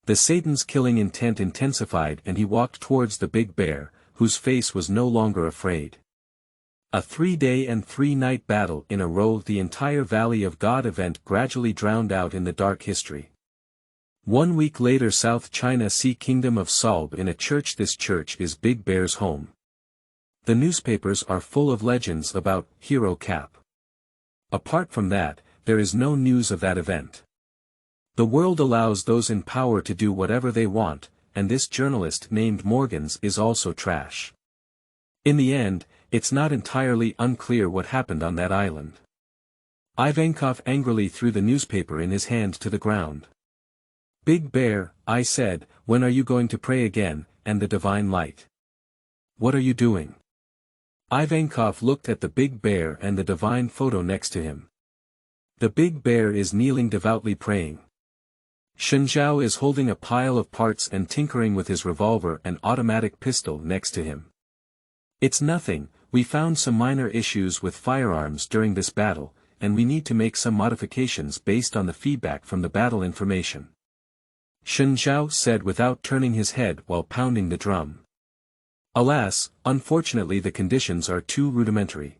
The Satan's killing intent intensified and he walked towards the big bear, whose face was no longer afraid. A 3-day and 3-night battle in a row. The entire Valley of God event gradually drowned out in the dark history. 1 week later, South China Sea, Kingdom of Salb, in a church. This church is Big Bear's home. The newspapers are full of legends about Hero Cap. Apart from that, there is no news of that event. The world allows those in power to do whatever they want, and this journalist named Morgans is also trash. In the end, it's not entirely unclear what happened on that island. Ivankov angrily threw the newspaper in his hand to the ground. Big Bear, I said, when are you going to pray again, and the divine light? What are you doing? Ivankov looked at the big bear and the divine photo next to him. The big bear is kneeling devoutly praying. Shen Zhao is holding a pile of parts and tinkering with his revolver and automatic pistol next to him. It's nothing, we found some minor issues with firearms during this battle, and we need to make some modifications based on the feedback from the battle information. Shen Zhao said without turning his head while pounding the drum. Alas, unfortunately the conditions are too rudimentary.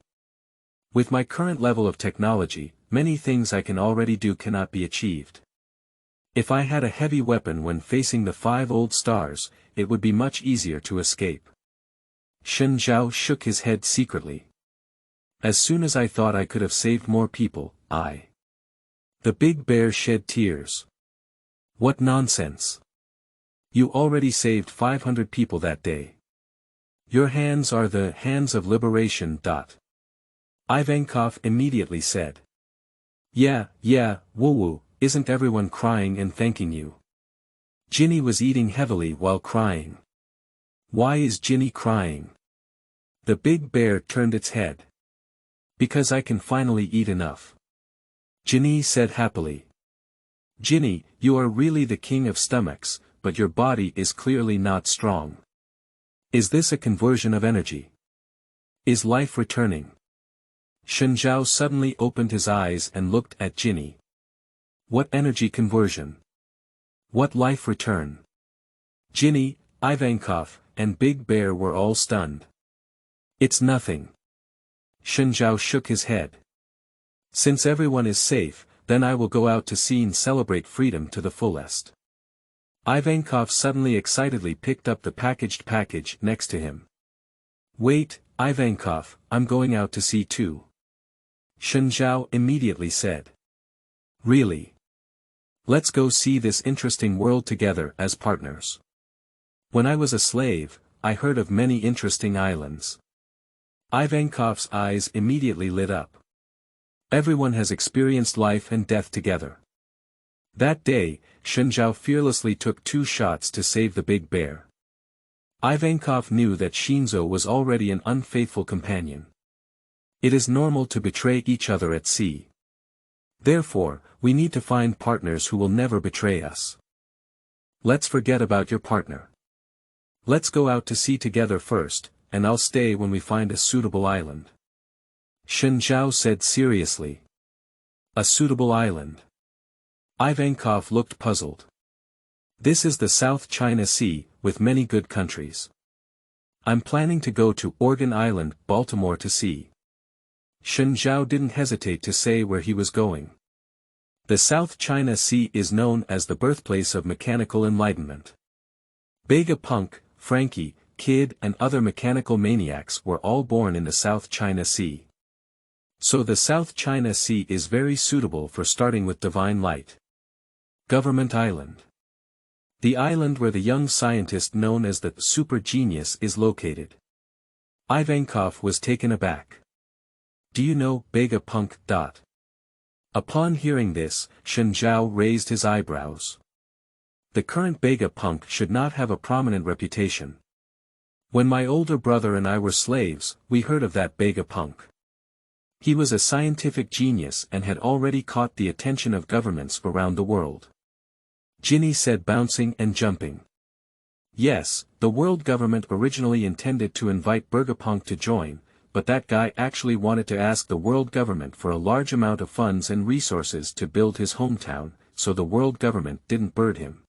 With my current level of technology, many things I can already do cannot be achieved. If I had a heavy weapon when facing the 5 old stars, it would be much easier to escape. Shen Zhao shook his head secretly. As soon as I thought I could have saved more people, The big bear shed tears. What nonsense. You already saved 500 people that day. Your hands are the hands of liberation. Ivankov immediately said. Yeah, woo-woo, isn't everyone crying and thanking you? Ginny was eating heavily while crying. Why is Ginny crying? The big bear turned its head. Because I can finally eat enough. Ginny said happily. Ginny, you are really the king of stomachs, but your body is clearly not strong. Is this a conversion of energy? Is life returning? Shen Zhao suddenly opened his eyes and looked at Ginny. What energy conversion? What life return? Ginny, Ivankov, and Big Bear were all stunned. It's nothing. Shen Zhao shook his head. Since everyone is safe, then I will go out to sea and celebrate freedom to the fullest. Ivankov suddenly excitedly picked up the packaged package next to him. Wait, Ivankov, I'm going out to sea too. Shen Zhao immediately said. Really? Let's go see this interesting world together as partners. When I was a slave, I heard of many interesting islands. Ivankov's eyes immediately lit up. Everyone has experienced life and death together. That day, Shen Zhao fearlessly took 2 shots to save the big bear. Ivankov knew that Shinzo was already an unfaithful companion. It is normal to betray each other at sea. Therefore, we need to find partners who will never betray us. Let's forget about your partner. Let's go out to sea together first, and I'll stay when we find a suitable island. Shen Zhao said seriously. A suitable island. Ivankov looked puzzled. This is the South China Sea, with many good countries. I'm planning to go to Oregon Island, Baltimore to sea. Shen Zhao didn't hesitate to say where he was going. The South China Sea is known as the birthplace of mechanical enlightenment. Bega Punk, Frankie, Kid and other mechanical maniacs were all born in the South China Sea. So the South China Sea is very suitable for starting with divine light. Government Island. The island where the young scientist known as the super genius is located. Ivankov was taken aback. Do you know Bega Punk? Upon hearing this, Shen Zhao raised his eyebrows. The current Bega Punk should not have a prominent reputation. When my older brother and I were slaves, we heard of that Bega Punk. He was a scientific genius and had already caught the attention of governments around the world. Ginny said, bouncing and jumping. Yes, the world government originally intended to invite Vegapunk to join, but that guy actually wanted to ask the world government for a large amount of funds and resources to build his hometown, so the world government didn't bird him.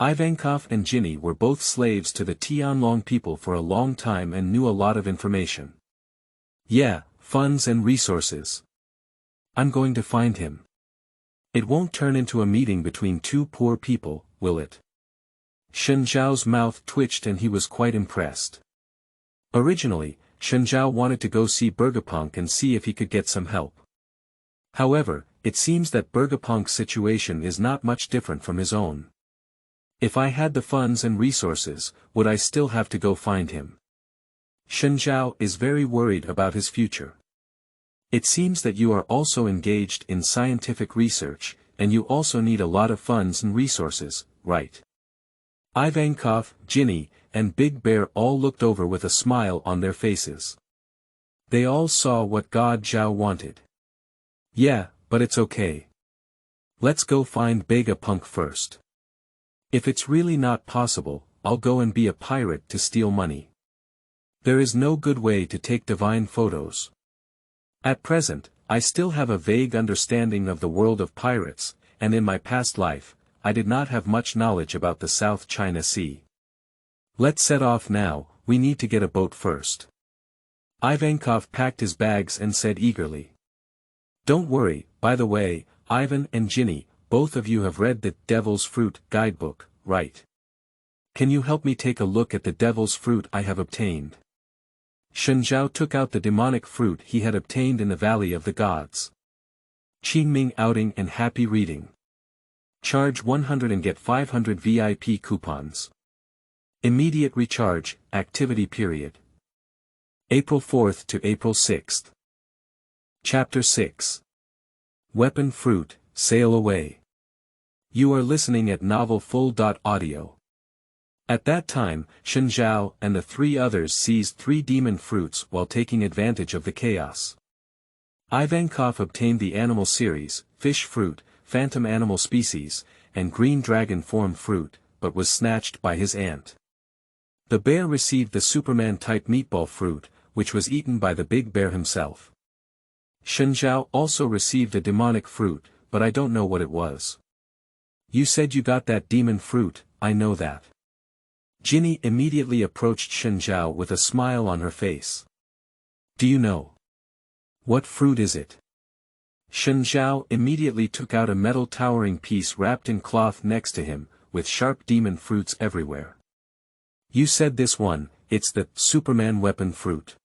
Ivankov and Ginny were both slaves to the Tianlong people for a long time and knew a lot of information. Yeah, funds and resources. I'm going to find him. It won't turn into a meeting between two poor people, will it? Shen Zhao's mouth twitched and he was quite impressed. Originally, Shen Zhao wanted to go see Vegapunk and see if he could get some help. However, it seems that Vegapunk's situation is not much different from his own. If I had the funds and resources, would I still have to go find him? Shen Zhao is very worried about his future. It seems that you are also engaged in scientific research, and you also need a lot of funds and resources, right? Ivankov, Ginny, and Big Bear all looked over with a smile on their faces. They all saw what God Zhao wanted. Yeah, but it's okay. Let's go find Vegapunk first. If it's really not possible, I'll go and be a pirate to steal money. There is no good way to take divine photos. At present, I still have a vague understanding of the world of pirates, and in my past life, I did not have much knowledge about the South China Sea. Let's set off now, we need to get a boat first. Ivankov packed his bags and said eagerly. Don't worry, by the way, Ivan and Ginny, both of you have read the Devil's Fruit guidebook, right? Can you help me take a look at the Devil's Fruit I have obtained? Shen Zhao took out the demonic fruit he had obtained in the Valley of the Gods. Qingming outing and happy reading. Charge 100 and get 500 VIP coupons. Immediate recharge, activity period. April 4th to April 6th. Chapter 6. Weapon Fruit, Sail Away. You are listening at novelfull.audio. At that time, Shen Zhao and the three others seized 3 demon fruits while taking advantage of the chaos. Ivankov obtained the animal series, fish fruit, phantom animal species, and green dragon form fruit, but was snatched by his aunt. The bear received the Superman-type meatball fruit, which was eaten by the Big Bear himself. Shen Zhao also received a demonic fruit, but I don't know what it was. You said you got that demon fruit, I know that. Ginny immediately approached Shen Zhao with a smile on her face. Do you know? What fruit is it? Shen Zhao immediately took out a metal towering piece wrapped in cloth next to him, with sharp demon fruits everywhere. You said this one, it's the Superman weapon fruit.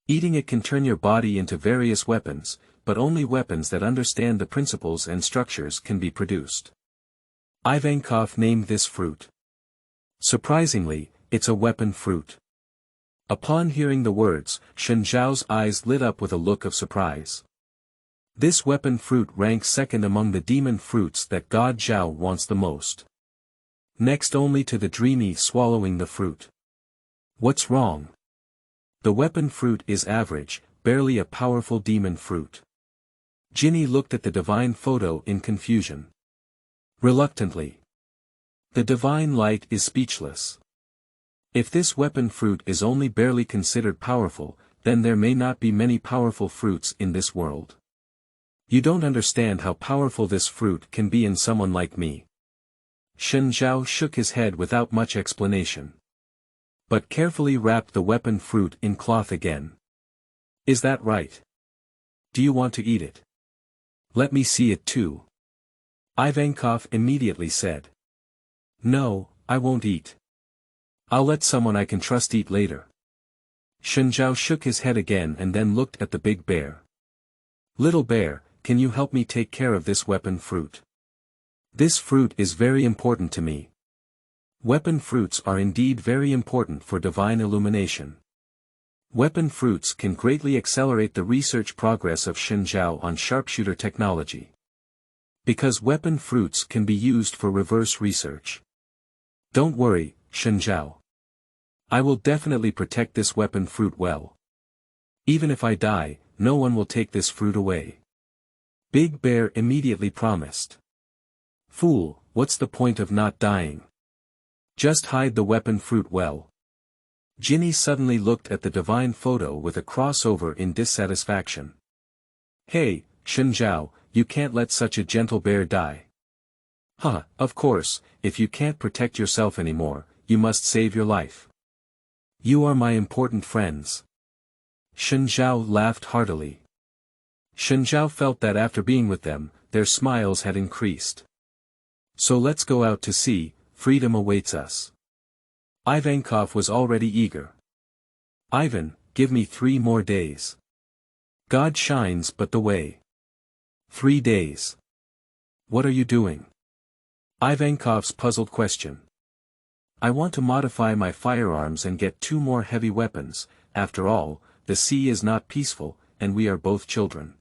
Eating it can turn your body into various weapons, but only weapons that understand the principles and structures can be produced. Ivankov named this fruit. Surprisingly, it's a weapon fruit. Upon hearing the words, Shen Zhao's eyes lit up with a look of surprise. This weapon fruit ranks second among the demon fruits that God Zhao wants the most. Next only to the dreamy swallowing the fruit. What's wrong? The weapon fruit is average, barely a powerful demon fruit. Ginny looked at the divine photo in confusion. Reluctantly. The divine light is speechless. If this weapon fruit is only barely considered powerful, then there may not be many powerful fruits in this world. You don't understand how powerful this fruit can be in someone like me. Shen Zhao shook his head without much explanation. But carefully wrapped the weapon fruit in cloth again. Is that right? Do you want to eat it? Let me see it too. Ivankov immediately said. No, I won't eat. I'll let someone I can trust eat later. Shen Zhao shook his head again and then looked at the Big Bear. Little Bear, can you help me take care of this weapon fruit? This fruit is very important to me. Weapon fruits are indeed very important for divine illumination. Weapon fruits can greatly accelerate the research progress of Shen Zhao on sharpshooter technology. Because weapon fruits can be used for reverse research. Don't worry, Shen Zhao. I will definitely protect this weapon fruit well. Even if I die, no one will take this fruit away. Big Bear immediately promised. Fool, what's the point of not dying? Just hide the weapon fruit well. Ginny suddenly looked at the divine photo with a crossover in dissatisfaction. Hey, Shen Zhao, you can't let such a gentle bear die. Huh, of course, if you can't protect yourself anymore, you must save your life. You are my important friends. Shen Zhao laughed heartily. Shen Zhao felt that after being with them, their smiles had increased. So let's go out to sea, freedom awaits us. Ivankov was already eager. Ivan, give me 3 more days. God shines but the way. 3 days. What are you doing? Ivankov's puzzled question. I want to modify my firearms and get 2 more heavy weapons. After all, the sea is not peaceful, and we are both children.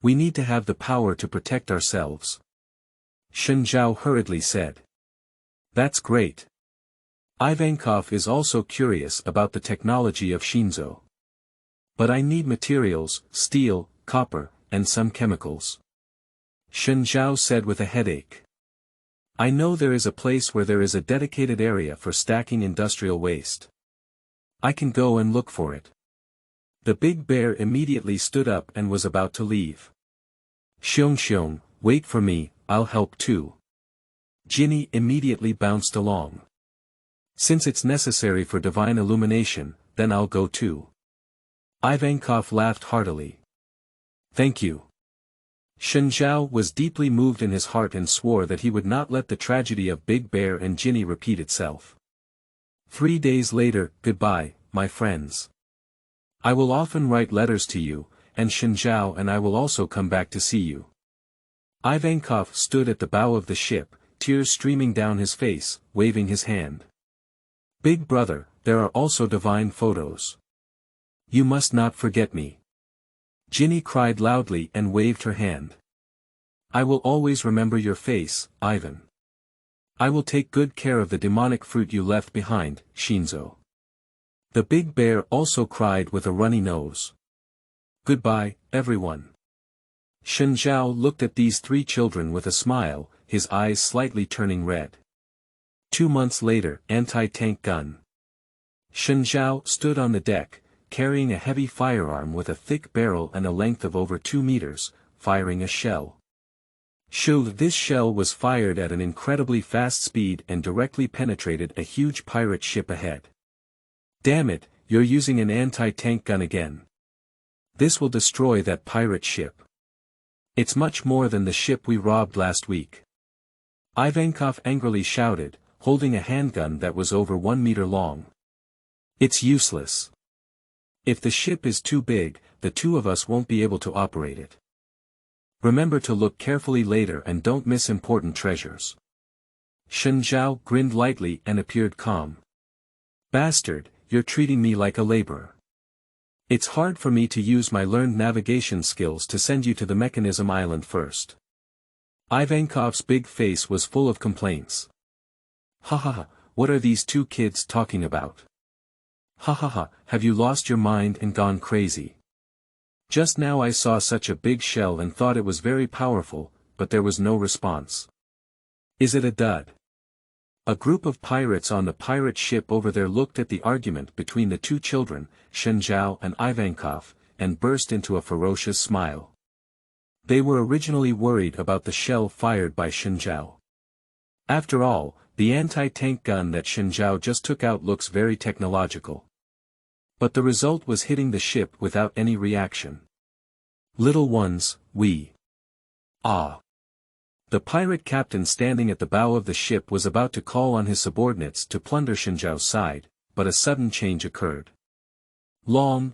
We need to have the power to protect ourselves. Shen Zhao hurriedly said. That's great. Ivankov is also curious about the technology of Shinzo. But I need materials, steel, copper, and some chemicals. Shen Zhao said with a headache. I know there is a place where there is a dedicated area for stacking industrial waste. I can go and look for it. The big bear immediately stood up and was about to leave. Xiong, wait for me, I'll help too. Ginny immediately bounced along. Since it's necessary for divine illumination, then I'll go too. Ivankov laughed heartily. Thank you. Shen Zhao was deeply moved in his heart and swore that he would not let the tragedy of Big Bear and Ginny repeat itself. 3 days later, goodbye, my friends. I will often write letters to you, and Shen Zhao and I will also come back to see you. Ivankov stood at the bow of the ship, tears streaming down his face, waving his hand. Big brother, there are also divine photos. You must not forget me. Ginny cried loudly and waved her hand. I will always remember your face, Ivan. I will take good care of the demonic fruit you left behind, Shinzo. The big bear also cried with a runny nose. Goodbye, everyone. Shen Zhao looked at these 3 children with a smile, his eyes slightly turning red. 2 months later, anti-tank gun. Shen Zhao stood on the deck, carrying a heavy firearm with a thick barrel and a length of over 2 meters, firing a shell. This shell was fired at an incredibly fast speed and directly penetrated a huge pirate ship ahead. Damn it, you're using an anti-tank gun again. This will destroy that pirate ship. It's much more than the ship we robbed last week. Ivankov angrily shouted, holding a handgun that was over 1 meter long. It's useless. If the ship is too big, the 2 of us won't be able to operate it. Remember to look carefully later and don't miss important treasures. Shen Zhao grinned lightly and appeared calm. Bastard, you're treating me like a laborer. It's hard for me to use my learned navigation skills to send you to the mechanism island first. Ivankov's big face was full of complaints. Ha ha ha, what are these 2 kids talking about? Ha ha ha, have you lost your mind and gone crazy? Just now I saw such a big shell and thought it was very powerful, but there was no response. Is it a dud? A group of pirates on the pirate ship over there looked at the argument between the 2 children, Shen Zhao and Ivankov, and burst into a ferocious smile. They were originally worried about the shell fired by Shen Zhao. After all, the anti-tank gun that Shen Zhao just took out looks very technological. But the result was hitting the ship without any reaction. Little ones, we. Ah. The pirate captain standing at the bow of the ship was about to call on his subordinates to plunder Shen Zhao's side, but a sudden change occurred. Long.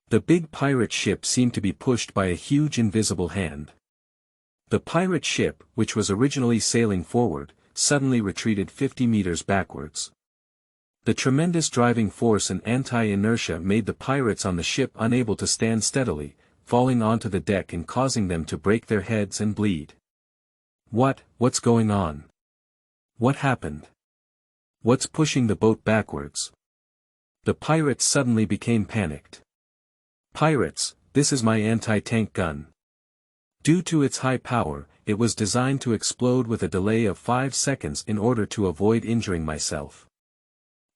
The big pirate ship seemed to be pushed by a huge invisible hand. The pirate ship, which was originally sailing forward, suddenly retreated 50 meters backwards. The tremendous driving force and anti-inertia made the pirates on the ship unable to stand steadily, falling onto the deck and causing them to break their heads and bleed. What's going on? What happened? What's pushing the boat backwards? The pirates suddenly became panicked. Pirates, this is my anti-tank gun. Due to its high power, it was designed to explode with a delay of 5 seconds in order to avoid injuring myself.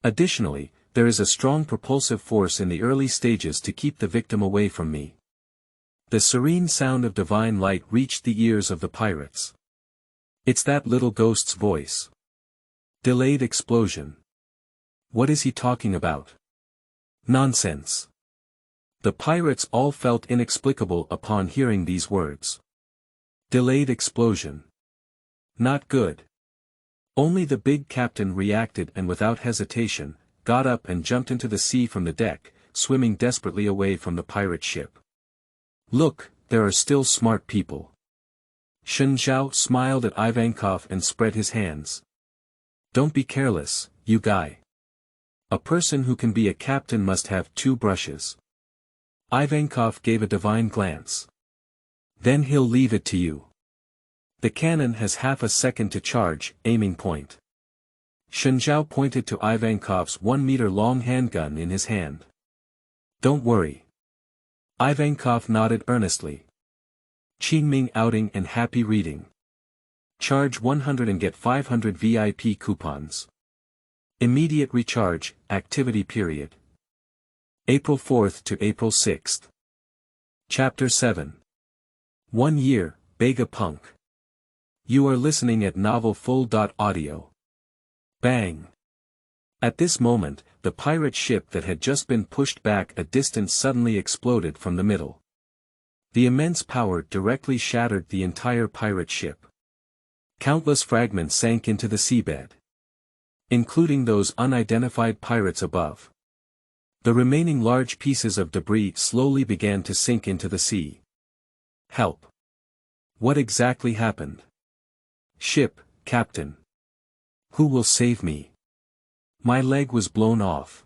Additionally, there is a strong propulsive force in the early stages to keep the victim away from me. The serene sound of divine light reached the ears of the pirates. It's that little ghost's voice. Delayed explosion. What is he talking about? Nonsense. The pirates all felt inexplicable upon hearing these words. Delayed explosion. Not good. Only the big captain reacted and without hesitation, got up and jumped into the sea from the deck, swimming desperately away from the pirate ship. Look, there are still smart people. Shen Zhao smiled at Ivankov and spread his hands. Don't be careless, you guy. A person who can be a captain must have 2 brushes. Ivankov gave a divine glance. Then he'll leave it to you. The cannon has half a second to charge, aiming point. Shen Zhao pointed to Ivankov's 1-meter-long handgun in his hand. Don't worry. Ivankov nodded earnestly. Qingming outing and happy reading. Charge 100 and get 500 VIP coupons. Immediate recharge, activity period. April 4th to April 6th. Chapter 7. 1 year, Bega Punk. You are listening at novelfull.audio. Bang. At this moment, the pirate ship that had just been pushed back a distance suddenly exploded from the middle. The immense power directly shattered the entire pirate ship. Countless fragments sank into the seabed, including those unidentified pirates above. The remaining large pieces of debris slowly began to sink into the sea. Help. What exactly happened? Ship, Captain. Who will save me? My leg was blown off.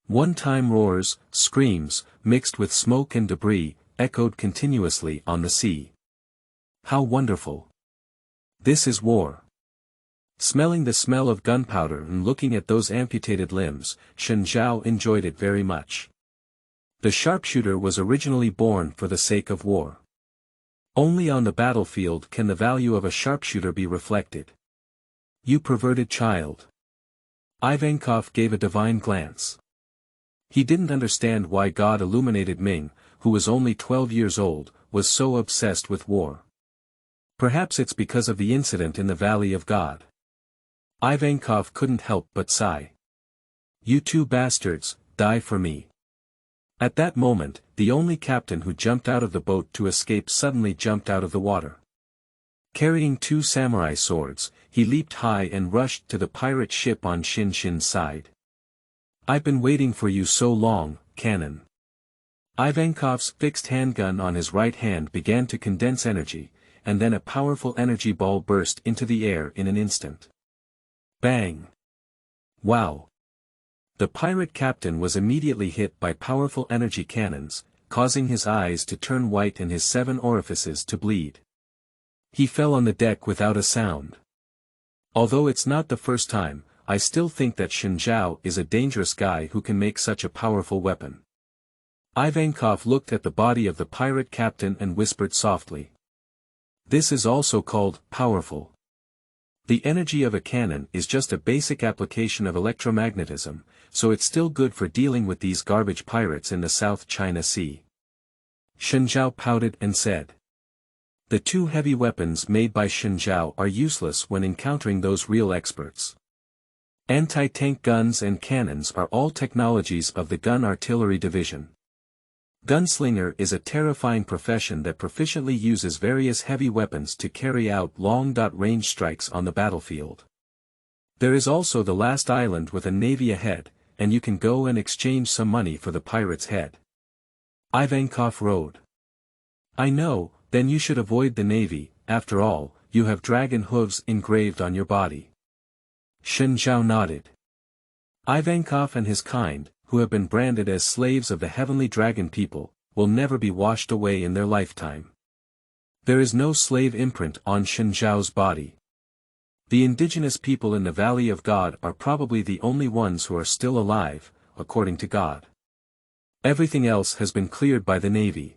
One-time roars, screams, mixed with smoke and debris, echoed continuously on the sea. How wonderful. This is war. Smelling the smell of gunpowder and looking at those amputated limbs, Shen Zhao enjoyed it very much. The sharpshooter was originally born for the sake of war. Only on the battlefield can the value of a sharpshooter be reflected. You perverted child. Ivankov gave a divine glance. He didn't understand why God illuminated Ming, who was only 12 years old, was so obsessed with war. Perhaps it's because of the incident in the Valley of God. Ivankov couldn't help but sigh. You 2 bastards, die for me. At that moment, the only captain who jumped out of the boat to escape suddenly jumped out of the water. Carrying 2 samurai swords, he leaped high and rushed to the pirate ship on Shin's side. I've been waiting for you so long, cannon. Ivankov's fixed handgun on his right hand began to condense energy, and then a powerful energy ball burst into the air in an instant. Bang! Wow! The pirate captain was immediately hit by powerful energy cannons, causing his eyes to turn white and his 7 orifices to bleed. He fell on the deck without a sound. Although it's not the first time, I still think that Shen Zhao is a dangerous guy who can make such a powerful weapon. Ivankov looked at the body of the pirate captain and whispered softly. This is also called powerful. The energy of a cannon is just a basic application of electromagnetism, so it's still good for dealing with these garbage pirates in the South China Sea. Shen Zhao pouted and said. The 2 heavy weapons made by Shen Zhao are useless when encountering those real experts. Anti-tank guns and cannons are all technologies of the gun artillery division. Gunslinger is a terrifying profession that proficiently uses various heavy weapons to carry out long-range strikes on the battlefield. There is also the last island with a navy ahead, and you can go and exchange some money for the pirate's head. Ivankov rode. I know, then you should avoid the navy, after all, you have dragon hooves engraved on your body. Shen Zhao nodded. Ivankov and his kind, who have been branded as slaves of the heavenly dragon people, will never be washed away in their lifetime. There is no slave imprint on Shen Zhao's body. The indigenous people in the Valley of God are probably the only ones who are still alive, according to God. Everything else has been cleared by the Navy.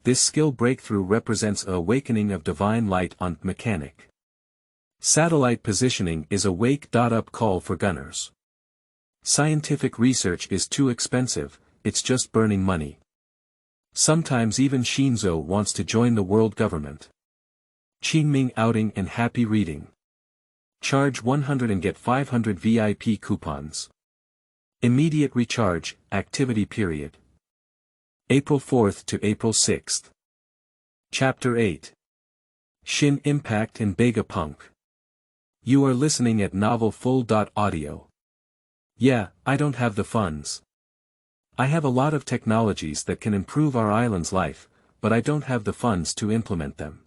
this skill breakthrough represents a awakening of divine light on mechanic. Satellite positioning is a wake-up call for gunners. Scientific research is too expensive, it's just burning money. Sometimes even Shinzo wants to join the world government. Qingming outing and happy reading. Charge 100 and get 500 VIP coupons. Immediate recharge, activity period. April 4th to April 6th. Chapter 8. Shin Impact and Bega Punk. You are listening at Novel Full.audio. Yeah, I don't have the funds. I have a lot of technologies that can improve our island's life, but I don't have the funds to implement them.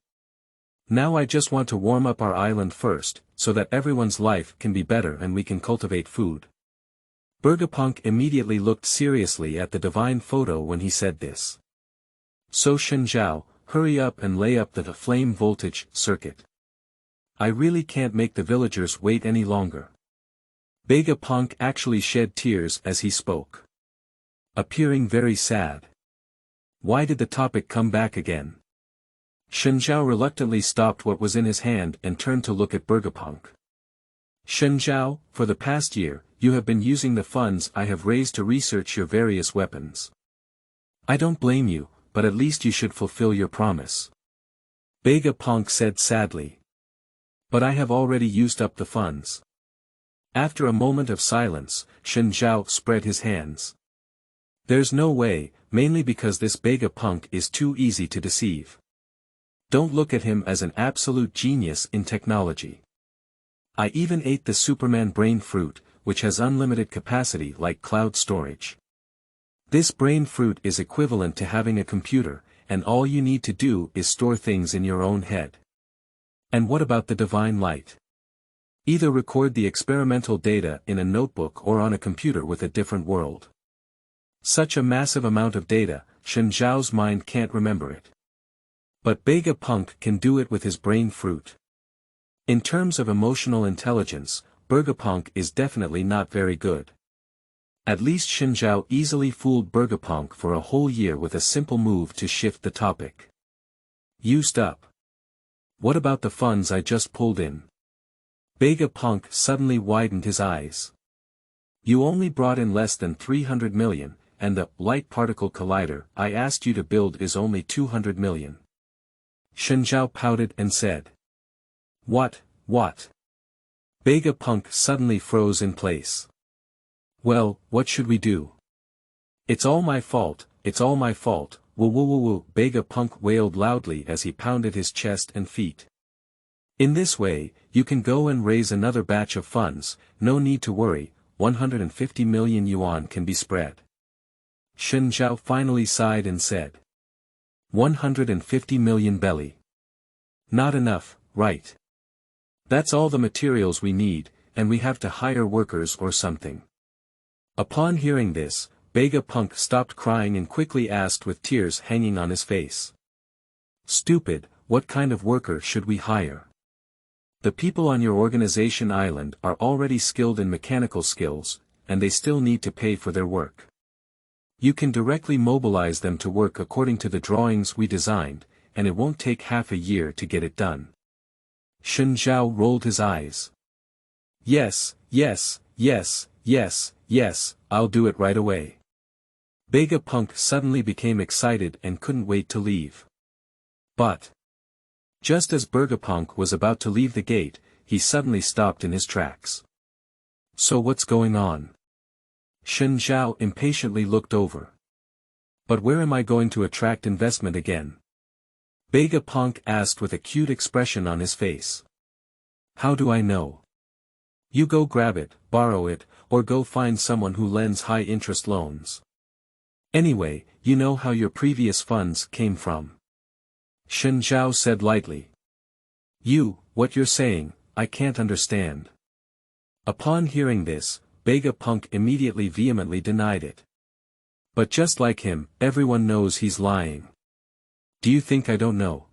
Now I just want to warm up our island first, so that everyone's life can be better and we can cultivate food. Bergapunk immediately looked seriously at the divine photo when he said this. So Shen Zhao, hurry up and lay up the flame voltage circuit. I really can't make the villagers wait any longer. Bergapunk actually shed tears as he spoke. Appearing very sad. Why did the topic come back again? Shen Zhao reluctantly stopped what was in his hand and turned to look at Bergapunk. Shen Zhao, for the past year, you have been using the funds I have raised to research your various weapons. I don't blame you, but at least you should fulfill your promise. Bergapunk said sadly. But I have already used up the funds. After a moment of silence, Shen Zhao spread his hands. There's no way, mainly because this Bergapunk is too easy to deceive. Don't look at him as an absolute genius in technology. I even ate the Superman brain fruit, which has unlimited capacity like cloud storage. This brain fruit is equivalent to having a computer, and all you need to do is store things in your own head. And what about the divine light? Either record the experimental data in a notebook or on a computer with a different world. Such a massive amount of data, Shen Zhao's mind can't remember it. But Bergapunk can do it with his brain fruit. In terms of emotional intelligence, Bergapunk is definitely not very good. At least Shen Zhao easily fooled Bergapunk for a whole year with a simple move to shift the topic. Used up. What about the funds I just pulled in? Bergapunk suddenly widened his eyes. You only brought in less than 300 million, and the light particle collider I asked you to build is only 200 million. Shen Zhao pouted and said. What? Bergapunk suddenly froze in place. Well, what should we do? It's all my fault, woo woo woo woo, Bergapunk wailed loudly as he pounded his chest and feet. In this way, you can go and raise another batch of funds, no need to worry, 150 million yuan can be spread. Shen Zhao finally sighed and said. 150 million belly. Not enough, right? That's all the materials we need, and we have to hire workers or something. Upon hearing this, Bergapunk stopped crying and quickly asked with tears hanging on his face. Stupid, what kind of worker should we hire? The people on your organization island are already skilled in mechanical skills, and they still need to pay for their work. You can directly mobilize them to work according to the drawings we designed, and it won't take half a year to get it done. Shen Zhao rolled his eyes. Yes, I'll do it right away. Bergapunk suddenly became excited and couldn't wait to leave. But just as Bergapunk was about to leave the gate, he suddenly stopped in his tracks. So what's going on? Shen Zhao impatiently looked over. But where am I going to attract investment again? Bergapunk asked with a cute expression on his face. How do I know? You go grab it, borrow it, or go find someone who lends high-interest loans. Anyway, you know how your previous funds came from. Shen Zhao said lightly. What you're saying, I can't understand. Upon hearing this, Bergapunk immediately vehemently denied it. But just like him, everyone knows he's lying. Do you think I don't know?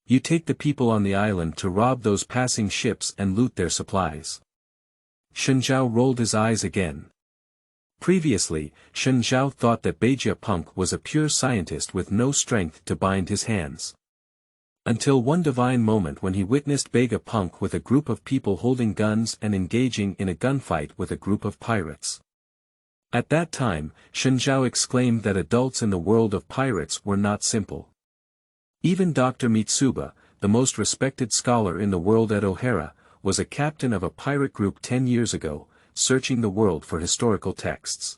You take the people on the island to rob those passing ships and loot their supplies. Shen Zhao rolled his eyes again. Previously, Shen Zhao thought that Vegapunk was a pure scientist with no strength to bind his hands. Until one divine moment when he witnessed Vegapunk with a group of people holding guns and engaging in a gunfight with a group of pirates. At that time, Shen Zhao exclaimed that adults in the world of pirates were not simple. Even Dr. Mitsuba, the most respected scholar in the world at O'Hara, was a captain of a pirate group 10 years ago, searching the world for historical texts.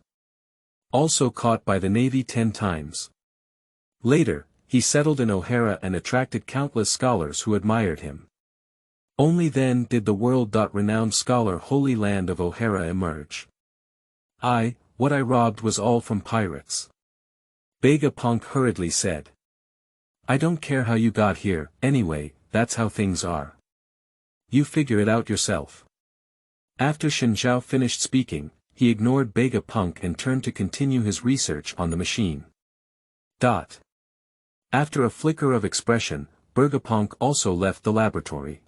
Also caught by the Navy 10 times. Later, he settled in O'Hara and attracted countless scholars who admired him. Only then did the world-renowned scholar Holy Land of O'Hara emerge. What I robbed was all from pirates. Vegapunk hurriedly said. I don't care how you got here, anyway, that's how things are. You figure it out yourself. After Shen Zhao finished speaking, he ignored Vegapunk and turned to continue his research on the machine. After a flicker of expression, Vegapunk also left the laboratory.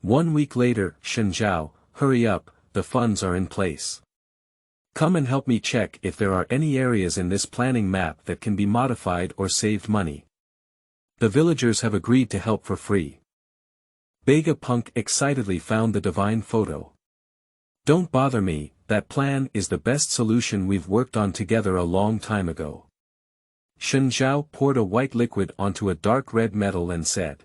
1 week later, Shen Zhao, hurry up, the funds are in place. Come and help me check if there are any areas in this planning map that can be modified or saved money. The villagers have agreed to help for free. Vegapunk excitedly found the divine photo. Don't bother me, that plan is the best solution we've worked on together a long time ago. Shen Zhao poured a white liquid onto a dark red metal and said.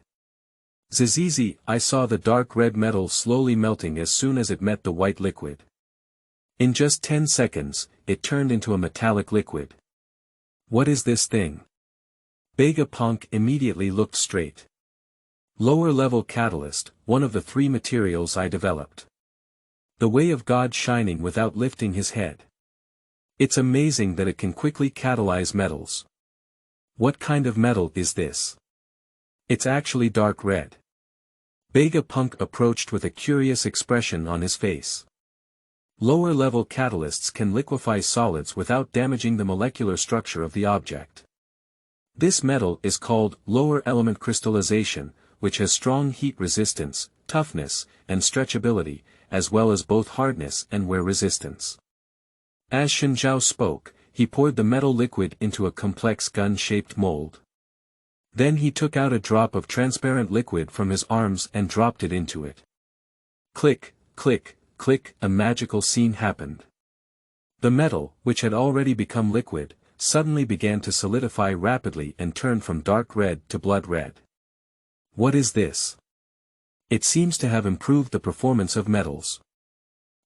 Zizizi, I saw the dark red metal slowly melting as soon as it met the white liquid. In just 10 seconds, it turned into a metallic liquid. What is this thing? Vegapunk immediately looked straight. Lower-level catalyst, one of the 3 materials I developed. The way of God shining without lifting his head. It's amazing that it can quickly catalyze metals. What kind of metal is this? It's actually dark red. Vegapunk approached with a curious expression on his face. Lower-level catalysts can liquefy solids without damaging the molecular structure of the object. This metal is called lower element crystallization, which has strong heat resistance, toughness, and stretchability, as well as both hardness and wear resistance. As Shen Zhao spoke, he poured the metal liquid into a complex gun-shaped mold. Then he took out a drop of transparent liquid from his arms and dropped it into it. Click, click, click, a magical scene happened. The metal, which had already become liquid, suddenly began to solidify rapidly and turn from dark red to blood red. What is this? It seems to have improved the performance of metals.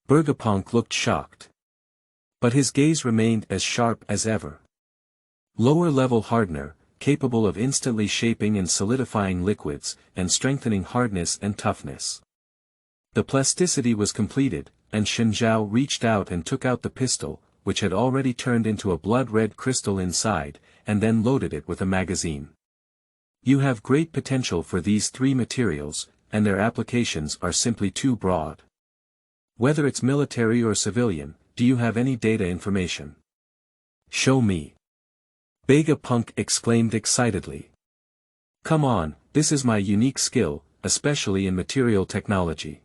Vegapunk looked shocked. But his gaze remained as sharp as ever. Lower-level hardener, capable of instantly shaping and solidifying liquids, and strengthening hardness and toughness. The plasticity was completed, and Shen Zhao reached out and took out the pistol, which had already turned into a blood-red crystal inside, and then loaded it with a magazine. You have great potential for these 3 materials, and their applications are simply too broad. Whether it's military or civilian, do you have any data information? Show me. Vegapunk exclaimed excitedly. Come on, this is my unique skill, especially in material technology.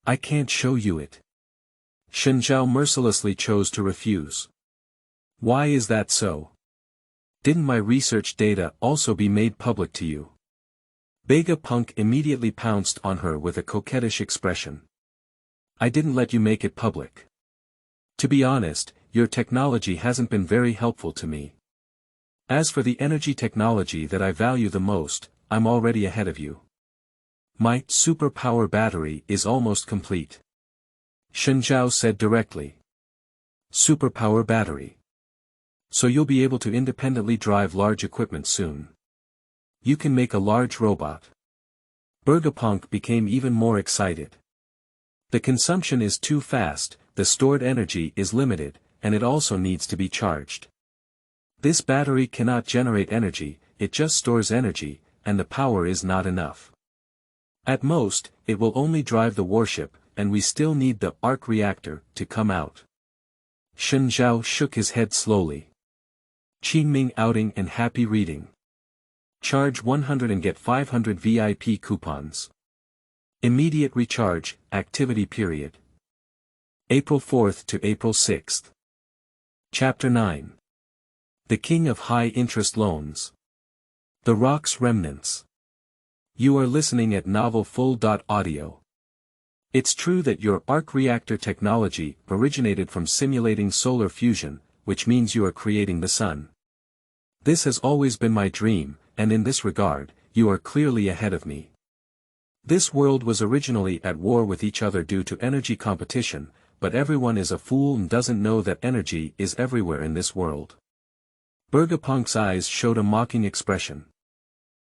I can't show you it. Shen Zhao mercilessly chose to refuse. Why is that so? Didn't my research data also be made public to you? Vegapunk immediately pounced on her with a coquettish expression. I didn't let you make it public. To be honest, your technology hasn't been very helpful to me. As for the energy technology that I value the most, I'm already ahead of you. My superpower battery is almost complete. Shen Zhao said directly. Superpower battery. So you'll be able to independently drive large equipment soon. You can make a large robot. Vegapunk became even more excited. The consumption is too fast, the stored energy is limited, and it also needs to be charged. This battery cannot generate energy, it just stores energy, and the power is not enough. At most, it will only drive the warship, and we still need the arc reactor to come out. Shen Zhao shook his head slowly. Qingming outing and happy reading. Charge 100 and get 500 VIP coupons. Immediate recharge, activity period. April 4th to April 6th. Chapter 9. The King of High-Interest Loans. The Rock's Remnants. You are listening at novelfull.audio. It's true that your arc reactor technology originated from simulating solar fusion, which means you are creating the sun. This has always been my dream, and in this regard, you are clearly ahead of me. This world was originally at war with each other due to energy competition, but everyone is a fool and doesn't know that energy is everywhere in this world. Vegapunk's eyes showed a mocking expression.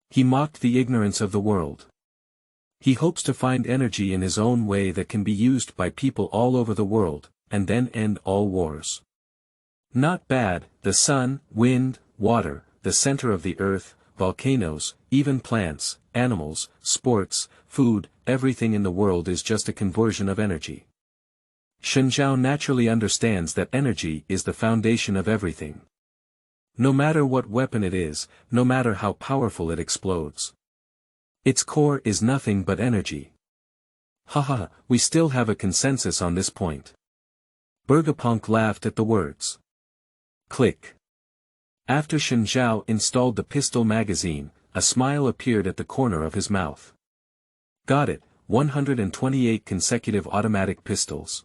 He mocked the ignorance of the world. He hopes to find energy in his own way that can be used by people all over the world, and then end all wars. Not bad, the sun, wind, water, the center of the earth, volcanoes, even plants, animals, sports, food, everything in the world is just a conversion of energy. Shen Zhao naturally understands that energy is the foundation of everything. No matter what weapon it is, no matter how powerful it explodes. Its core is nothing but energy. Haha, we still have a consensus on this point. Vegapunk laughed at the words. Click. After Shen Zhao installed the pistol magazine, a smile appeared at the corner of his mouth. Got it, 128 consecutive automatic pistols.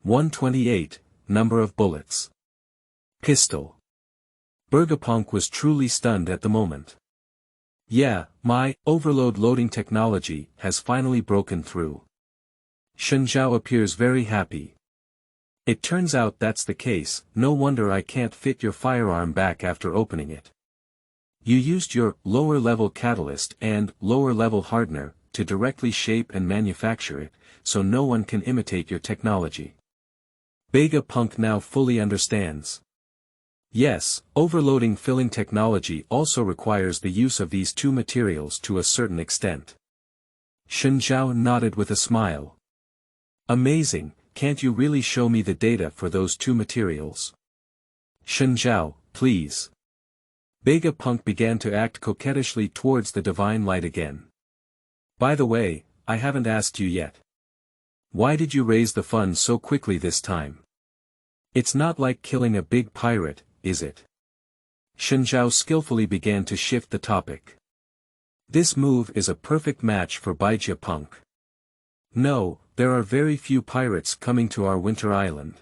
128, number of bullets. Pistol. Vegapunk was truly stunned at the moment. Yeah, my overload loading technology has finally broken through. Shen Zhao appears very happy. It turns out that's the case, no wonder I can't fit your firearm back after opening it. You used your lower-level catalyst and lower-level hardener to directly shape and manufacture it, so no one can imitate your technology. Vegapunk now fully understands. Yes, overloading filling technology also requires the use of these two materials to a certain extent. Shen Zhao nodded with a smile. Amazing, can't you really show me the data for those two materials? Shen Zhao, please. Vegapunk began to act coquettishly towards the divine light again. By the way, I haven't asked you yet. Why did you raise the fund so quickly this time? It's not like killing a big pirate, is it? Shen Zhao skillfully began to shift the topic. This move is a perfect match for Vegapunk. No, there are very few pirates coming to our winter island.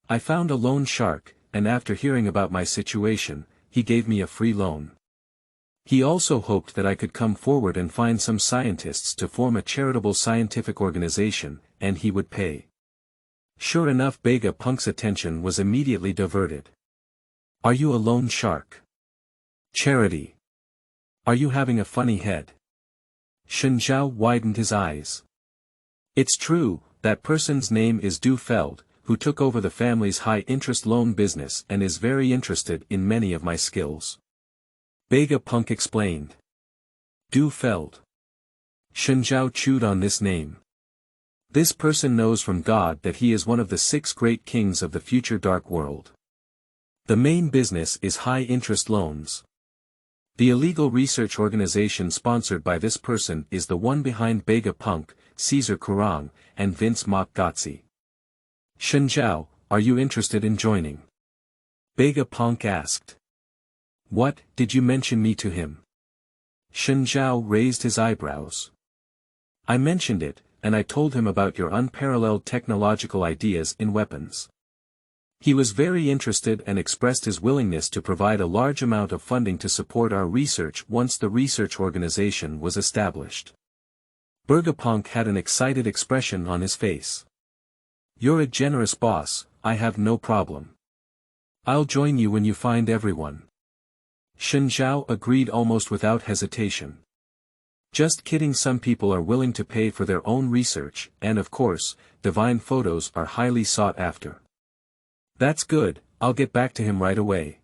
I found a loan shark, and after hearing about my situation, he gave me a free loan. He also hoped that I could come forward and find some scientists to form a charitable scientific organization, and he would pay. Sure enough, Vegapunk's attention was immediately diverted. Are you a loan shark? Charity. Are you having a funny head? Shen Zhao widened his eyes. It's true, that person's name is Du Feld, who took over the family's high-interest loan business and is very interested in many of my skills. Vegapunk explained. Du Feld. Shen Zhao chewed on this name. This person knows from God that he is one of the 6 great kings of the future dark world. The main business is high-interest loans. The illegal research organization sponsored by this person is the one behind Vegapunk, Caesar Kurang, and Vince Mokgotzi. Shen Zhao, are you interested in joining? Vegapunk asked. What, did you mention me to him? Shen Zhao raised his eyebrows. I mentioned it, and I told him about your unparalleled technological ideas in weapons. He was very interested and expressed his willingness to provide a large amount of funding to support our research once the research organization was established. Vegapunk had an excited expression on his face. You're a generous boss, I have no problem. I'll join you when you find everyone. Shen Zhao agreed almost without hesitation. Just kidding, some people are willing to pay for their own research, and of course, divine photos are highly sought after. That's good, I'll get back to him right away.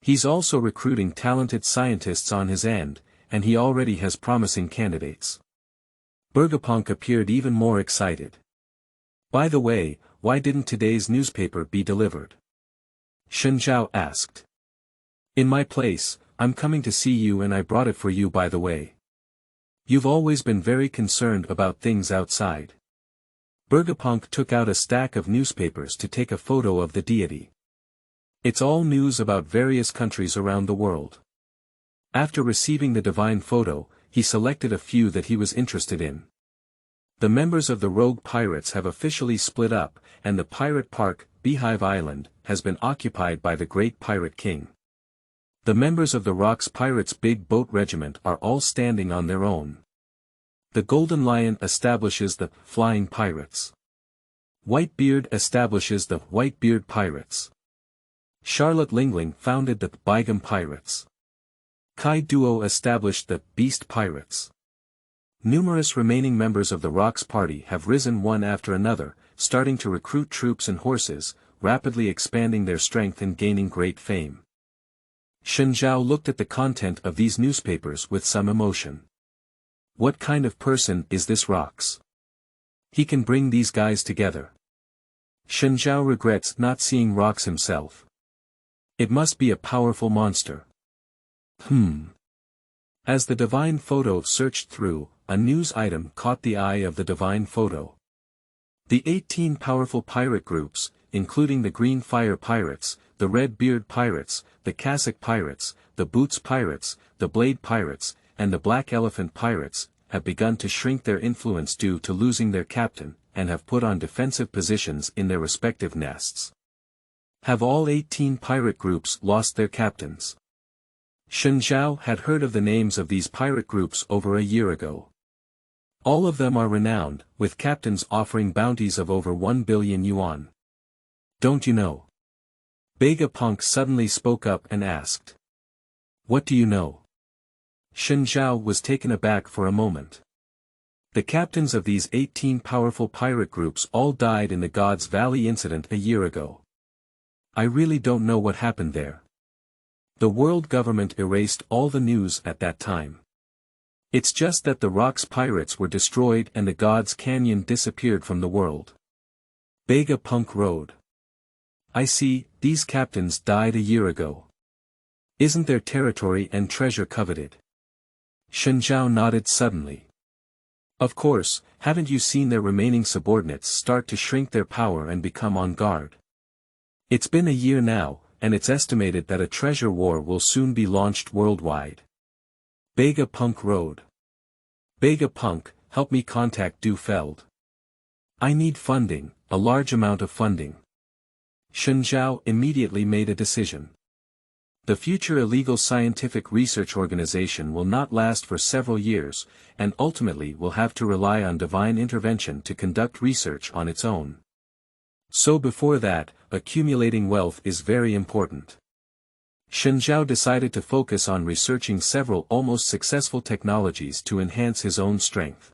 He's also recruiting talented scientists on his end, and he already has promising candidates. Vegapunk appeared even more excited. By the way, why didn't today's newspaper be delivered? Shen Zhao asked. In my place, I'm coming to see you and I brought it for you by the way. You've always been very concerned about things outside. Vegapunk took out a stack of newspapers to take a photo of the deity. It's all news about various countries around the world. After receiving the divine photo, he selected a few that he was interested in. The members of the rogue pirates have officially split up, and the pirate park, Beehive Island, has been occupied by the great pirate king. The members of the Rocks Pirates Big Boat Regiment are all standing on their own. The Golden Lion establishes the Flying Pirates. Whitebeard establishes the Whitebeard Pirates. Charlotte Lingling founded the Bygam Pirates. Kai Duo established the Beast Pirates. Numerous remaining members of the Rocks Party have risen one after another, starting to recruit troops and horses, rapidly expanding their strength and gaining great fame. Shen Zhao looked at the content of these newspapers with some emotion. What kind of person is this Rocks? He can bring these guys together. Shen Zhao regrets not seeing Rocks himself. It must be a powerful monster. As the divine photo searched through, a news item caught the eye of the divine photo. The 18 powerful pirate groups, including the Green Fire Pirates, the Red Beard Pirates, the Cassock Pirates, the Boots Pirates, the Blade Pirates, and the Black Elephant Pirates, have begun to shrink their influence due to losing their captain, and have put on defensive positions in their respective nests. Have all 18 pirate groups lost their captains? Shen Zhao had heard of the names of these pirate groups over a year ago. All of them are renowned, with captains offering bounties of over 1 billion yuan. Don't you know? Vegapunk suddenly spoke up and asked. What do you know? Shen Zhao was taken aback for a moment. The captains of these 18 powerful pirate groups all died in the God's Valley incident a year ago. I really don't know what happened there. The world government erased all the news at that time. It's just that the Rocks Pirates were destroyed and the God's Canyon disappeared from the world. Vegapunk roared. I see, these captains died a year ago. Isn't their territory and treasure coveted? Shen Zhao nodded suddenly. Of course, haven't you seen their remaining subordinates start to shrink their power and become on guard? It's been a year now, and it's estimated that a treasure war will soon be launched worldwide. Vegapunk roared. Vegapunk, help me contact Du Feld. I need funding, a large amount of funding. Shen Zhao immediately made a decision. The future illegal scientific research organization will not last for several years, and ultimately will have to rely on divine intervention to conduct research on its own. So before that, accumulating wealth is very important. Shen Zhao decided to focus on researching several almost successful technologies to enhance his own strength.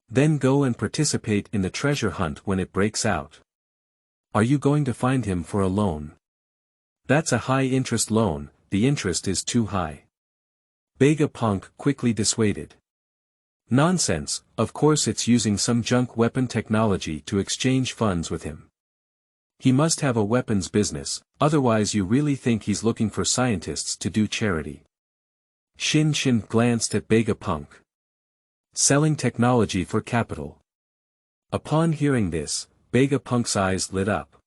Then go and participate in the treasure hunt when it breaks out. Are you going to find him for a loan? That's a high-interest loan, the interest is too high. Vegapunk quickly dissuaded. Nonsense, of course it's using some junk weapon technology to exchange funds with him. He must have a weapons business, otherwise you really think he's looking for scientists to do charity. Shin glanced at Vegapunk. Selling technology for capital. Upon hearing this, Vegapunk's eyes lit up.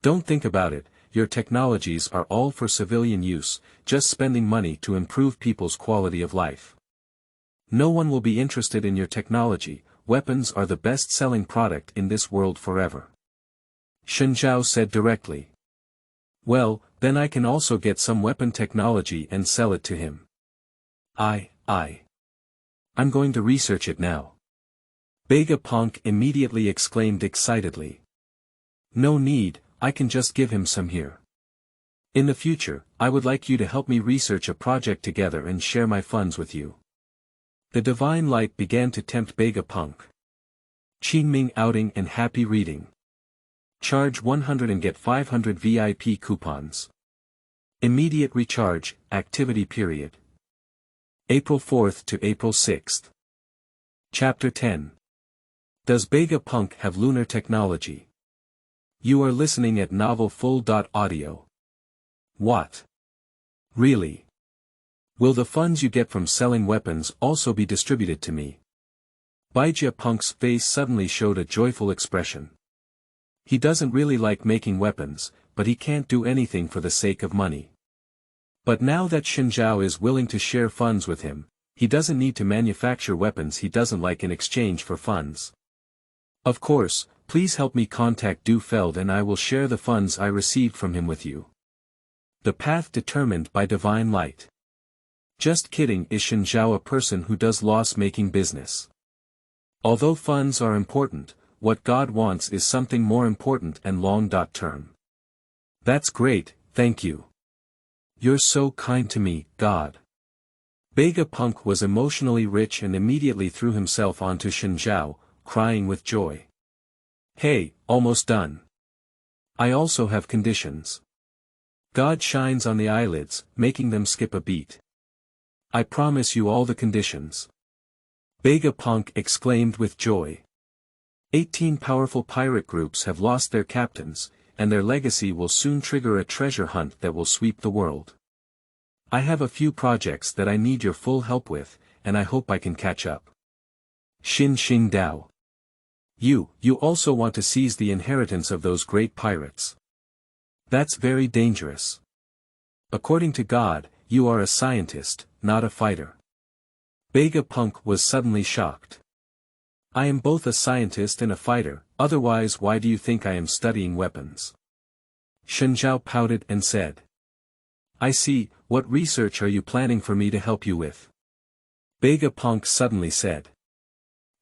Don't think about it, your technologies are all for civilian use, just spending money to improve people's quality of life. No one will be interested in your technology, weapons are the best-selling product in this world forever. Shen Zhao said directly. Well, then I can also get some weapon technology and sell it to him. I'm going to research it now. Vegapunk immediately exclaimed excitedly. No need, I can just give him some here. In the future, I would like you to help me research a project together and share my funds with you. The divine light began to tempt Vegapunk. Qingming outing and happy reading. Charge 100 and get 500 VIP coupons. Immediate recharge, activity period. April 4th to April 6th. Chapter 10. Does Vegapunk have lunar technology? You are listening at novelfull.audio. What? Really? Will the funds you get from selling weapons also be distributed to me? Punk's face suddenly showed a joyful expression. He doesn't really like making weapons, but he can't do anything for the sake of money. But now that Shen Zhao is willing to share funds with him, he doesn't need to manufacture weapons he doesn't like in exchange for funds. Of course, please help me contact Du Feld and I will share the funds I received from him with you. The path determined by divine light. Just kidding, is Shen Zhao a person who does loss-making business? Although funds are important, what God wants is something more important and long-term. That's great, thank you. You're so kind to me, God. Bega was emotionally rich and immediately threw himself onto Shen Zhao, crying with joy. Hey, almost done. I also have conditions. God shines on the eyelids, making them skip a beat. I promise you all the conditions. Bega exclaimed with joy. 18 powerful pirate groups have lost their captains, and their legacy will soon trigger a treasure hunt that will sweep the world. I have a few projects that I need your full help with, and I hope I can catch up. Shen Zhao. You also want to seize the inheritance of those great pirates. That's very dangerous. According to God, you are a scientist, not a fighter. Bega was suddenly shocked. I am both a scientist and a fighter, otherwise why do you think I am studying weapons? Shen Zhao pouted and said. I see, what research are you planning for me to help you with? Bega suddenly said.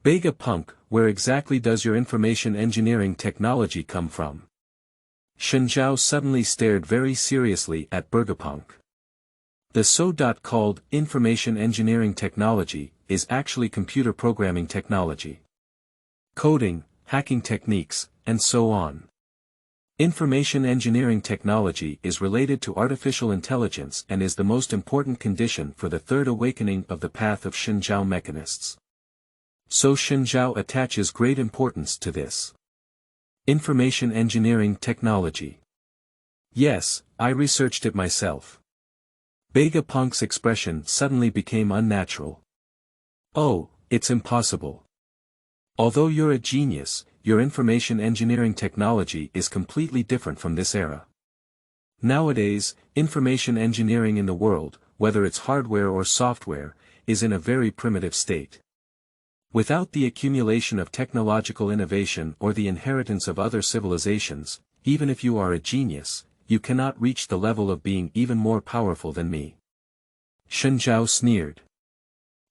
Bega where exactly does your information engineering technology come from? Shen Zhao suddenly stared very seriously at Bega. The so-called information engineering technology is actually computer programming technology. Coding, hacking techniques, and so on. Information engineering technology is related to artificial intelligence and is the most important condition for the third awakening of the path of Shen Zhao mechanists. So Shen Zhao attaches great importance to this. Information engineering technology. Yes, I researched it myself. Bega expression suddenly became unnatural. Oh, it's impossible. Although you're a genius, your information engineering technology is completely different from this era. Nowadays, information engineering in the world, whether it's hardware or software, is in a very primitive state. Without the accumulation of technological innovation or the inheritance of other civilizations, even if you are a genius, you cannot reach the level of being even more powerful than me. Shen Zhao sneered.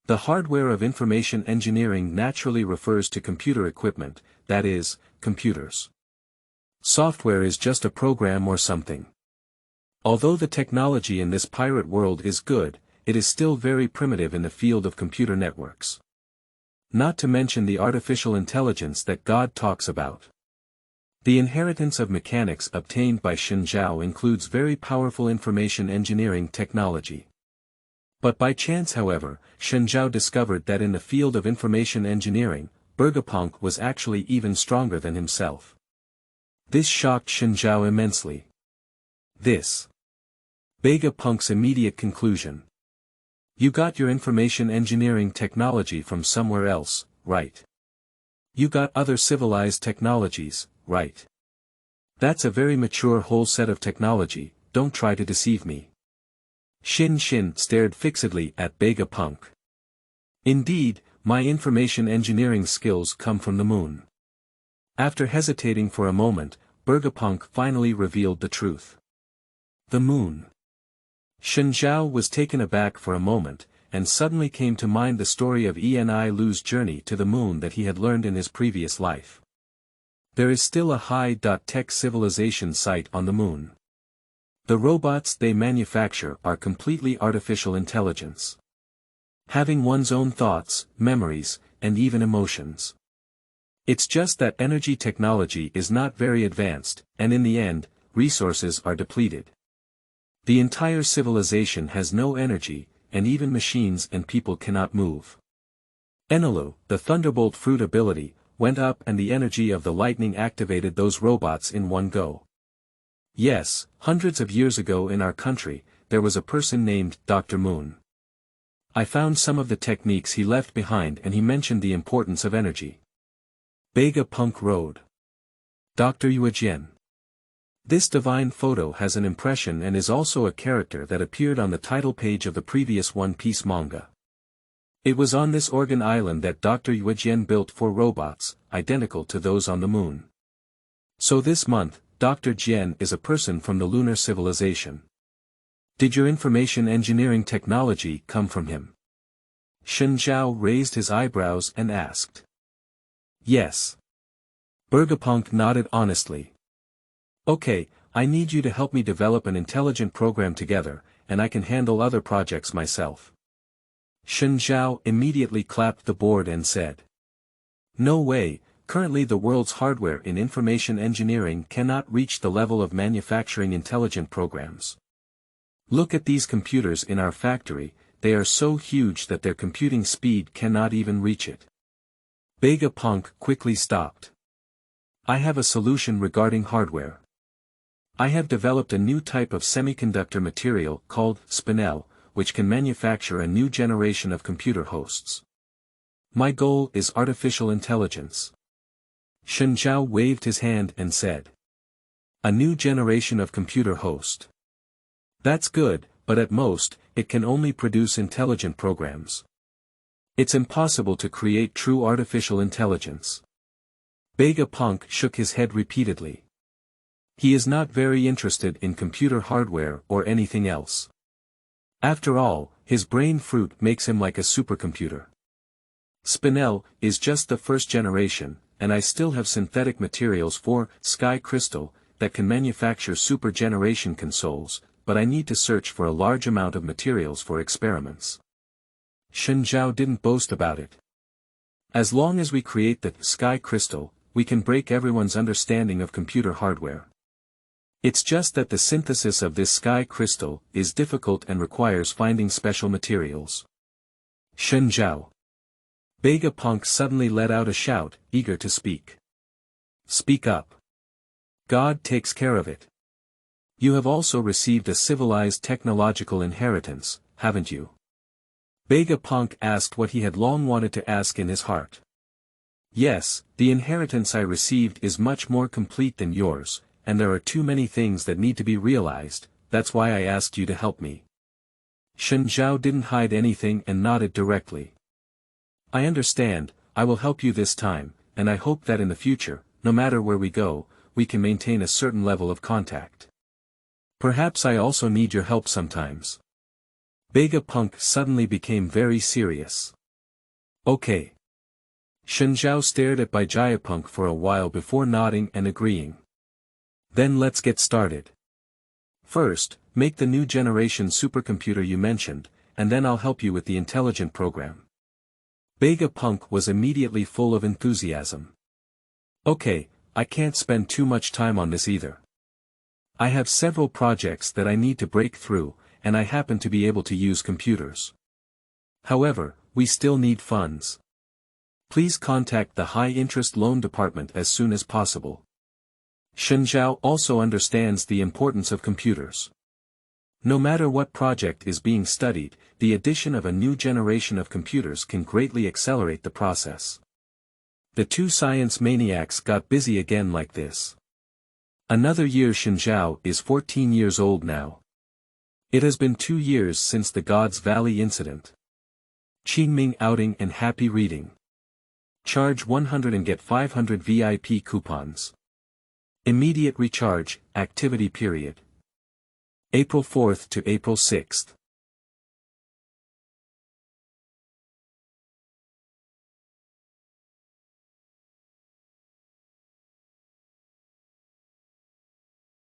The hardware of information engineering naturally refers to computer equipment, that is, computers. Software is just a program or something. Although the technology in this pirate world is good, it is still very primitive in the field of computer networks. Not to mention the artificial intelligence that God talks about. The inheritance of mechanics obtained by Shen Zhao includes very powerful information engineering technology. But by chance however, Shen Zhao discovered that in the field of information engineering, Bega was actually even stronger than himself. This shocked Shen Zhao immensely. This. Bega's immediate conclusion. You got your information engineering technology from somewhere else, right? You got other civilized technologies, right? That's a very mature whole set of technology, don't try to deceive me. Shin stared fixedly at Bega. Indeed, my information engineering skills come from the moon. After hesitating for a moment, Bega finally revealed the truth. The moon. Shen Zhao was taken aback for a moment, and suddenly came to mind the story of Eni Lu's journey to the moon that he had learned in his previous life. There is still a high-tech civilization site on the moon. The robots they manufacture are completely artificial intelligence. Having one's own thoughts, memories, and even emotions. It's just that energy technology is not very advanced, and in the end, resources are depleted. The entire civilization has no energy, and even machines and people cannot move. Enelu, the Thunderbolt fruit ability, went up and the energy of the lightning activated those robots in one go. Yes, hundreds of years ago in our country, there was a person named Dr. Moon. I found some of the techniques he left behind and he mentioned the importance of energy. Bega Punk Road. Dr. Yuejian. This divine photo has an impression and is also a character that appeared on the title page of the previous One Piece manga. It was on this Organ Island that Dr. Yuejian built 4 robots, identical to those on the moon. So this month, Dr. Jian is a person from the lunar civilization. Did your information engineering technology come from him? Shen Zhao raised his eyebrows and asked. Yes. Bergapunk nodded honestly. Okay, I need you to help me develop an intelligent program together, and I can handle other projects myself. Shen Zhao immediately clapped the board and said. No way, currently the world's hardware in information engineering cannot reach the level of manufacturing intelligent programs. Look at these computers in our factory, they are so huge that their computing speed cannot even reach it. Vegapunk quickly stopped. I have a solution regarding hardware. I have developed a new type of semiconductor material called spinel, which can manufacture a new generation of computer hosts. My goal is artificial intelligence. Shen Zhao waved his hand and said. A new generation of computer host. That's good, but at most, it can only produce intelligent programs. It's impossible to create true artificial intelligence. Vegapunk shook his head repeatedly. He is not very interested in computer hardware or anything else. After all, his brain fruit makes him like a supercomputer. Spinel is just the first generation, and I still have synthetic materials for sky crystal that can manufacture super generation consoles, but I need to search for a large amount of materials for experiments. Shen Zhao didn't boast about it. As long as we create the sky crystal, we can break everyone's understanding of computer hardware. It's just that the synthesis of this sky crystal is difficult and requires finding special materials. Shen Zhao. Vegapunk suddenly let out a shout, eager to speak. Speak up. God takes care of it. You have also received a civilized technological inheritance, haven't you? Vegapunk asked what he had long wanted to ask in his heart. Yes, the inheritance I received is much more complete than yours, and there are too many things that need to be realized, that's why I asked you to help me. Shen Zhao didn't hide anything and nodded directly. I understand, I will help you this time, and I hope that in the future, no matter where we go, we can maintain a certain level of contact. Perhaps I also need your help sometimes. Vegapunk suddenly became very serious. Okay. Shen Zhao stared at Vijayapunk for a while before nodding and agreeing. Then let's get started. First, make the new generation supercomputer you mentioned, and then I'll help you with the intelligent program. Vegapunk was immediately full of enthusiasm. Okay, I can't spend too much time on this either. I have several projects that I need to break through, and I happen to be able to use computers. However, we still need funds. Please contact the high-interest loan department as soon as possible. Shen Zhao also understands the importance of computers. No matter what project is being studied, the addition of a new generation of computers can greatly accelerate the process. The 2 science maniacs got busy again like this. Another year. Shen Zhao is 14 years old now. It has been 2 years since the God's Valley incident. Qingming outing and happy reading. Charge 100 and get 500 VIP coupons. Immediate recharge, activity period. April 4th to April 6th.